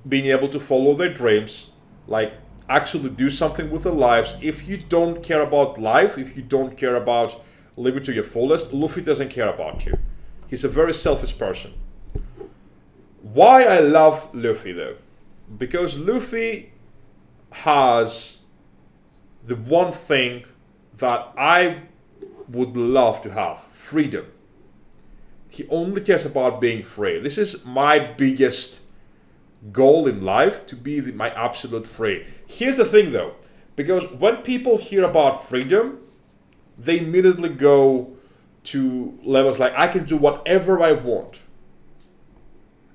being able to follow their dreams, like actually do something with their lives. If you don't care about life, if you don't care about living to your fullest, Luffy doesn't care about you. He's a very selfish person. Why I love Luffy though? Because Luffy has the one thing that I would love to have: freedom. He only cares about being free. This is my biggest goal in life, to be my absolute free. Here's the thing though, because when people hear about freedom, they immediately go to levels like, I can do whatever I want.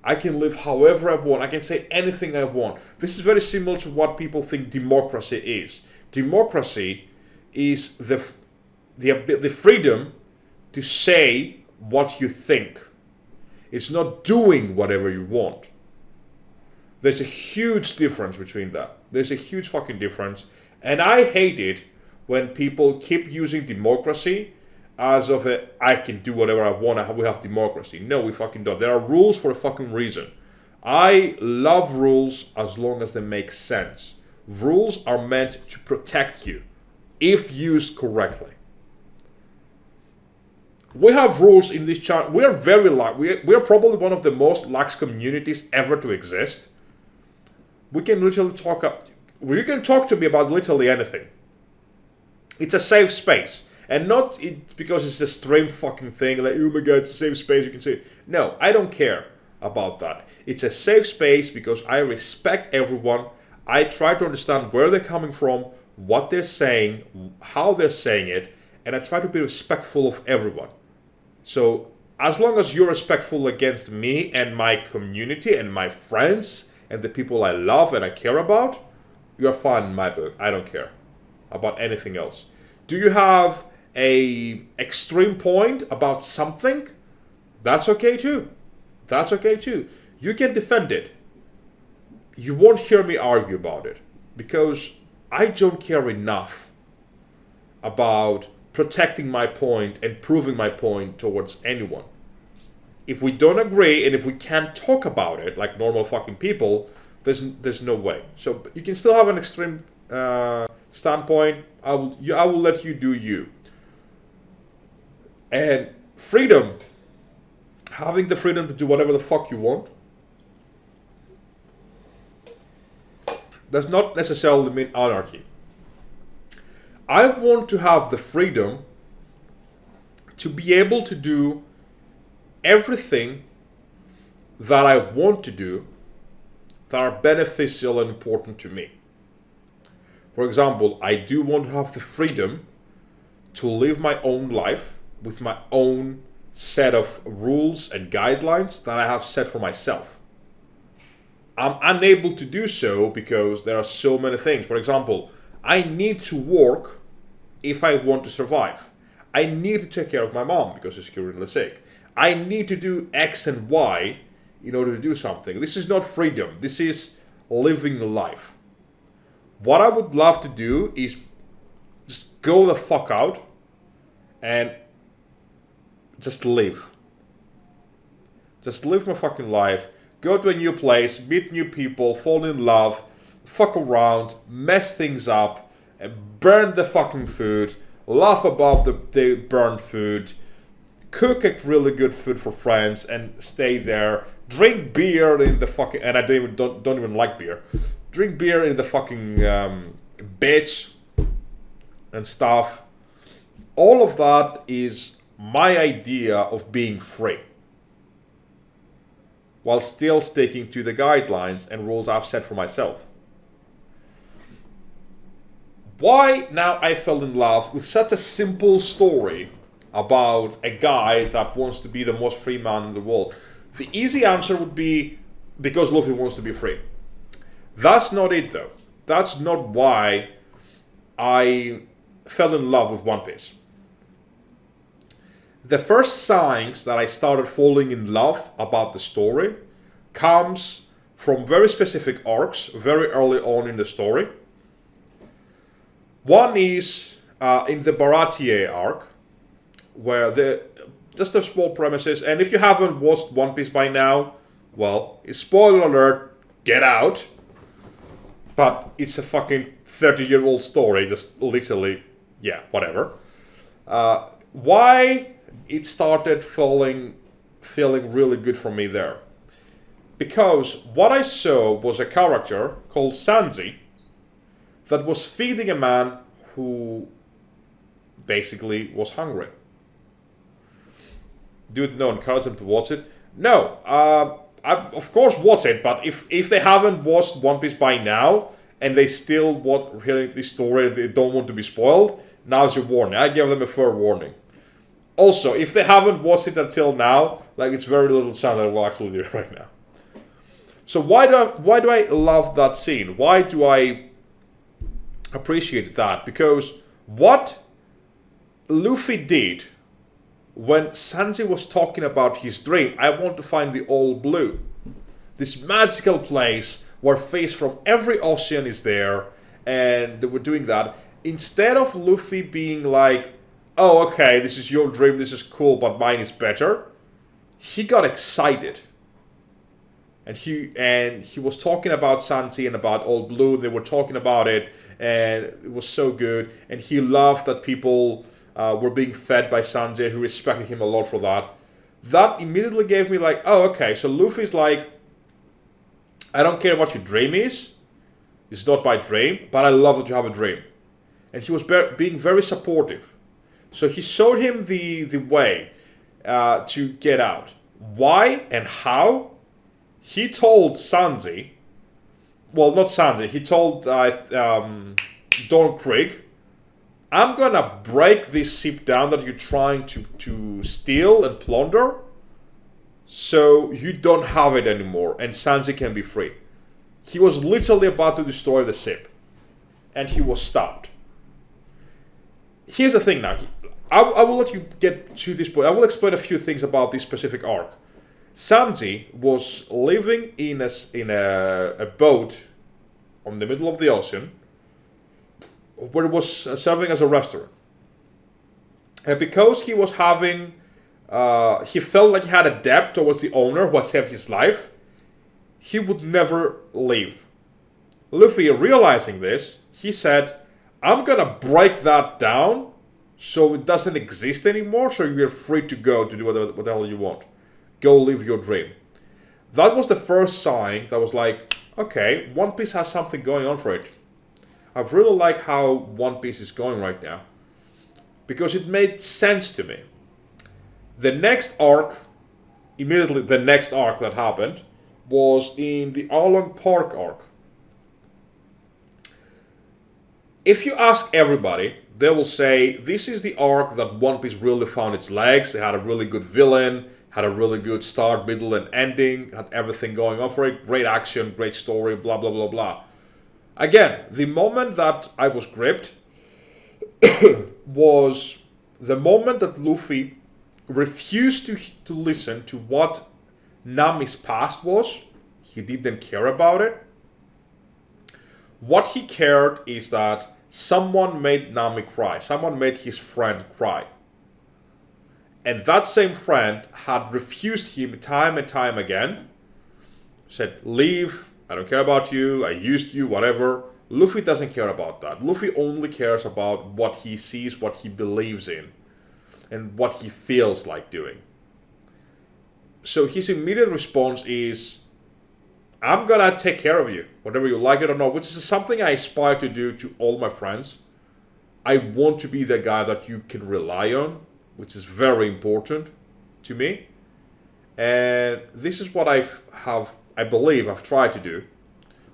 I can live however I want. I can say anything I want. This is very similar to what people think democracy is. Democracy is the freedom to say what you think. It's not doing whatever you want. There's a huge difference between that. There's a huge fucking difference. And I hate it when people keep using democracy as of I can do whatever I want, we have democracy. No, we fucking don't. There are rules for a fucking reason. I love rules as long as they make sense. Rules are meant to protect you, if used correctly. We have rules in this channel. We are very we are probably one of the most lax communities ever to exist. We can literally you can talk to me about literally anything. It's a safe space. And not because it's a strange fucking thing, like, oh my god, it's a safe space, you can say it. No, I don't care about that. It's a safe space because I respect everyone. I try to understand where they're coming from, what they're saying, how they're saying it, and I try to be respectful of everyone. So, as long as you're respectful against me and my community and my friends and the people I love and I care about, you're fine in my book. I don't care about anything else. Do you have a extreme point about something? That's okay too. That's okay too. You can defend it. You won't hear me argue about it because I don't care enough about protecting my point and proving my point towards anyone. If we don't agree and if we can't talk about it like normal fucking people, there's no way. So you can still have an extreme standpoint. I will let you do you. And freedom, having the freedom to do whatever the fuck you want, does not necessarily mean anarchy. I want to have the freedom to be able to do everything that I want to do that are beneficial and important to me. For example, I do want to have the freedom to live my own life with my own set of rules and guidelines that I have set for myself. I'm unable to do so because there are so many things. For example, I need to work if I want to survive. I need to take care of my mom because she's currently sick. I need to do X and Y in order to do something. This is not freedom. This is living life. What I would love to do is just go the fuck out and just live. Just live my fucking life. Go to a new place, meet new people, fall in love, fuck around, mess things up, burn the fucking food, laugh about the burned food, cook a really good food for friends and stay there. Drink beer in the fucking, and I don't even like beer. Drink beer in the fucking bitch and stuff. All of that is my idea of being free, while still sticking to the guidelines and rules I've set for myself. Why now I fell in love with such a simple story about a guy that wants to be the most free man in the world? The easy answer would be because Luffy wants to be free. That's not it though. That's not why I fell in love with One Piece. The first signs that I started falling in love about the story comes from very specific arcs very early on in the story. One is in the Baratier arc, where just a small premises, and if you haven't watched One Piece by now, well, spoiler alert, get out. But it's a fucking 30-year-old story, just literally, yeah, whatever. Why it started feeling really good for me there? Because what I saw was a character called Sanji that was feeding a man who basically was hungry. Dude, no, encourage them to watch it. No, I of course watch it, but if they haven't watched One Piece by now and they still want hearing this story and they don't want to be spoiled, now's your warning. I give them a fair warning. Also, if they haven't watched it until now, like, it's very little chance that I will actually do it right now. So why do I love that scene? Why do I appreciate that? Because what Luffy did when Sanji was talking about his dream, I want to find the All Blue, this magical place where fish from every ocean is there, and they were doing that. Instead of Luffy being like, oh, okay, this is your dream, this is cool, but mine is better, he got excited. And he was talking about Sanji and about All Blue. They were talking about it, and it was so good. And he loved that people were being fed by Sanji. He respected him a lot for that. That immediately gave me like, oh, okay. So Luffy's like, I don't care what your dream is. It's not my dream, but I love that you have a dream. And he was being very supportive. So he showed him the way to get out. Why and how? He told Sanji, well, not Sanji, he told Don Krieg, I'm gonna break this ship down that you're trying to steal and plunder, so you don't have it anymore, and Sanji can be free. He was literally about to destroy the ship, and he was stopped. Here's the thing now, I will let you get to this point. I will explain a few things about this specific arc. Sanji was living in a boat on the middle of the ocean where it was serving as a restaurant. And because he was having, he felt like he had a debt towards the owner who had saved his life, he would never leave. Luffy, realizing this, he said, I'm gonna break that down so it doesn't exist anymore, so you're free to go to do whatever the hell you want. Go live your dream. That was the first sign that was like, okay, One Piece has something going on for it. I really like how One Piece is going right now, because it made sense to me. The next arc, immediately the next arc that happened, was in the Arlong Park arc. If you ask everybody, they will say this is the arc that One Piece really found its legs. It had a really good villain, had a really good start, middle, and ending, had everything going on for it, great action, great story, blah, blah, blah, blah. Again, the moment that I was gripped was the moment that Luffy refused to listen to what Nami's past was. He didn't care about it. What he cared is that someone made Nami cry. Someone made his friend cry. And that same friend had refused him time and time again. Said, leave, I don't care about you, I used you, whatever. Luffy doesn't care about that. Luffy only cares about what he sees, what he believes in, and what he feels like doing. So his immediate response is, I'm gonna take care of you, whether you like it or not, which is something I aspire to do to all my friends. I want to be the guy that you can rely on, which is very important to me. And this is what I believe I've tried to do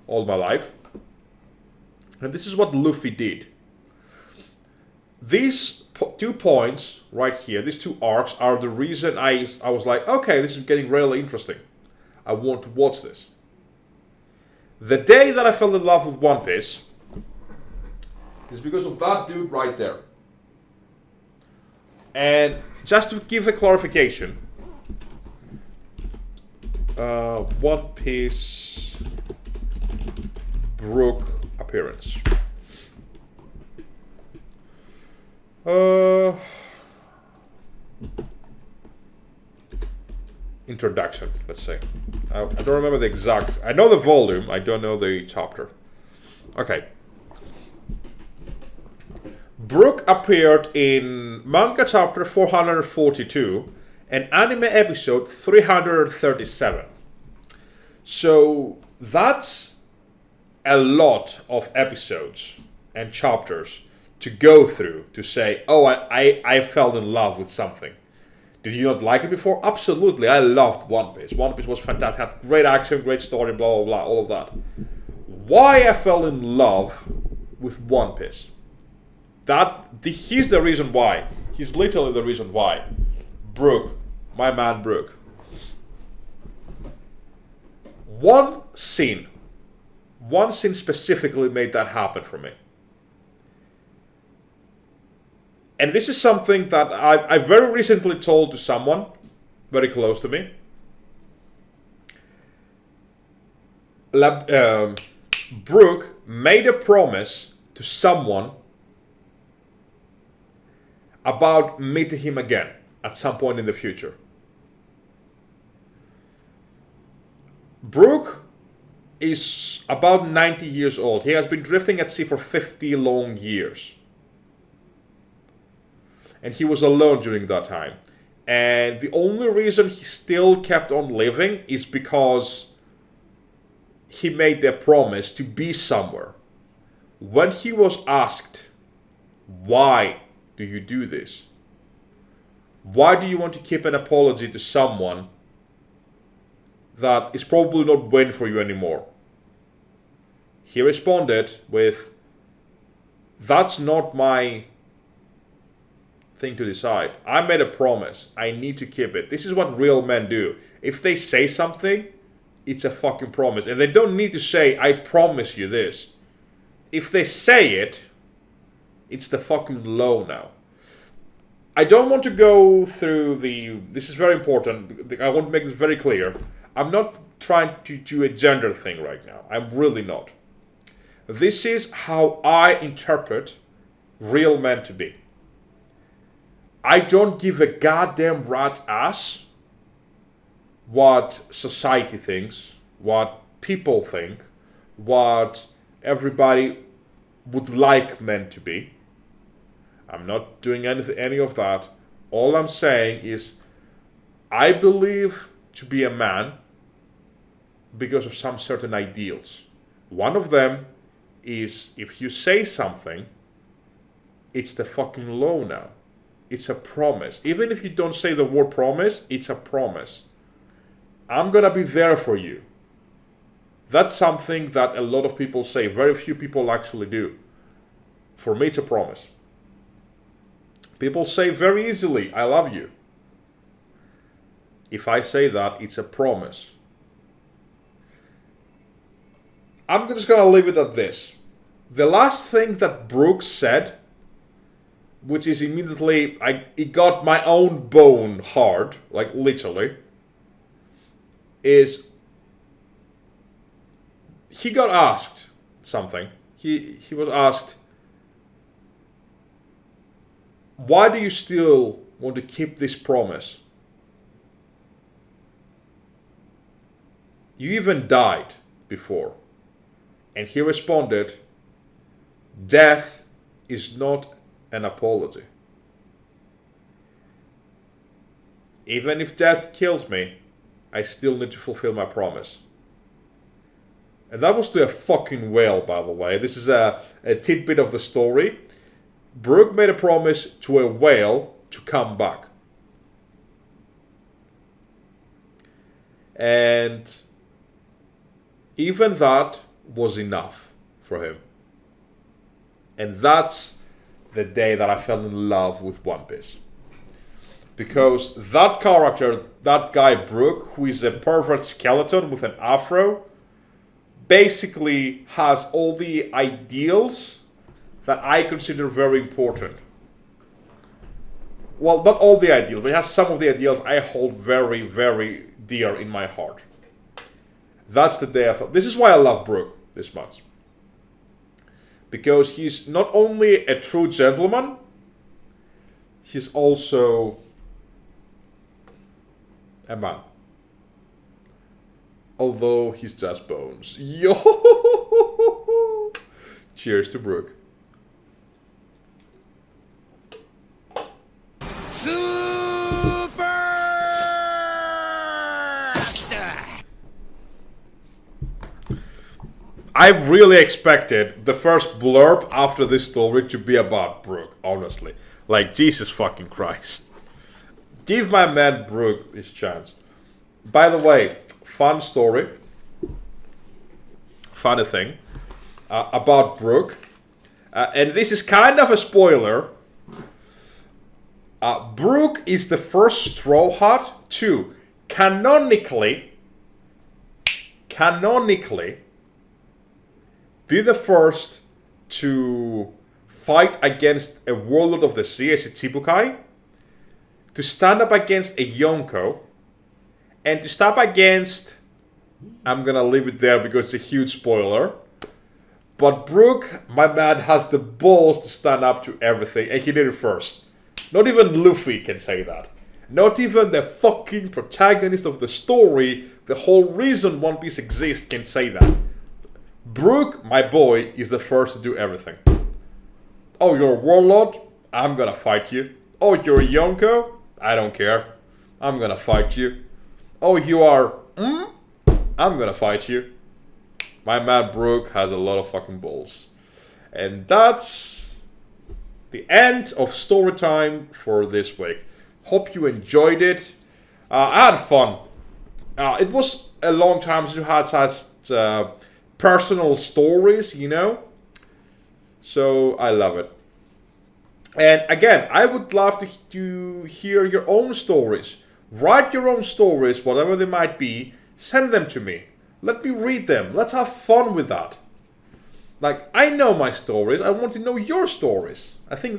all my life. And this is what Luffy did. These 2 points right here, these 2 arcs, are the reason I was like, okay, this is getting really interesting. I want to watch this. The day that I fell in love with One Piece is because of that dude right there. And just to give a clarification, One Piece Brook appearance. Introduction, let's say. I don't remember the exact. I know the volume, I don't know the chapter. Okay. Brook appeared in manga chapter 442 and anime episode 337. So that's a lot of episodes and chapters to go through to say, oh, I fell in love with something. Did you not like it before? Absolutely, I loved One Piece. One Piece was fantastic, had great action, great story, blah, blah, blah, all of that. Why I fell in love with One Piece? He's the reason why. He's literally the reason why. Brook, my man Brook. One scene specifically made that happen for me. And this is something that I very recently told to someone very close to me. Brook made a promise to someone about meeting him again at some point in the future. Brook is about 90 years old. He has been drifting at sea for 50 long years. And he was alone during that time. And the only reason he still kept on living is because he made the promise to be somewhere. When he was asked, why do you do this? Why do you want to keep an apology to someone that is probably not waiting for you anymore? He responded with, that's not my thing to decide. I made a promise. I need to keep it. This is what real men do. If they say something, it's a fucking promise. And they don't need to say, I promise you this. If they say it, it's the fucking law now. I don't want to go through this is very important. I want to make this very clear. I'm not trying to do a gender thing right now. I'm really not. This is how I interpret real men to be. I don't give a goddamn rat's ass what society thinks, what people think, what everybody would like men to be. I'm not doing any of that. All I'm saying is I believe to be a man because of some certain ideals. One of them is if you say something, it's the fucking law now. It's a promise. Even if you don't say the word promise, it's a promise. I'm gonna be there for you. That's something that a lot of people say. Very few people actually do. For me, it's a promise. People say very easily, I love you. If I say that, it's a promise. I'm just gonna leave it at this. The last thing that Brooks said, which is immediately, it got my own bone hard, like literally, is he got asked something. He was asked, why do you still want to keep this promise. You even died before. And he responded, death is not an apology. Even if death kills me, I still need to fulfill my promise. And that was to a fucking whale, by the way. This is a tidbit of the story. Brooke made a promise to a whale to come back. And even that was enough for him. And that's the day that I fell in love with One Piece. Because that character, that guy Brooke, who is a pervert skeleton with an afro, basically has all the ideals that I consider very important. Well, not all the ideals, but he has some of the ideals I hold very, very dear in my heart. That's the day I felt. This is why I love Brooke this much. Because he's not only a true gentleman, he's also a man. Although he's just bones. Yo! Cheers to Brooke. I really expected the first blurb after this story to be about Brooke, honestly. Like, Jesus fucking Christ. Give my man Brooke his chance. By the way, fun story. Funny thing. About Brooke. And this is kind of a spoiler. Brooke is the first Straw Hat to canonically be the first to fight against a warlord of the sea, a Shichibukai, to stand up against a Yonko, and to stop against, I'm gonna leave it there because it's a huge spoiler, but Brooke, my man, has the balls to stand up to everything, and he did it first. Not even Luffy can say that. Not even the fucking protagonist of the story, the whole reason One Piece exists, can say that. Brooke, my boy, is the first to do everything. Oh, you're a warlord? I'm gonna fight you. Oh, you're a Yonko? I don't care. I'm gonna fight you. Oh, you are... I'm gonna fight you. My man Brooke has a lot of fucking balls. And that's the end of story time for this week. Hope you enjoyed it. I had fun. It was a long time since we had such personal stories, you know? So, I love it. And again, I would love to hear your own stories. Write your own stories, whatever they might be. Send them to me. Let me read them. Let's have fun with that. Like, I know my stories. I want to know your stories. I think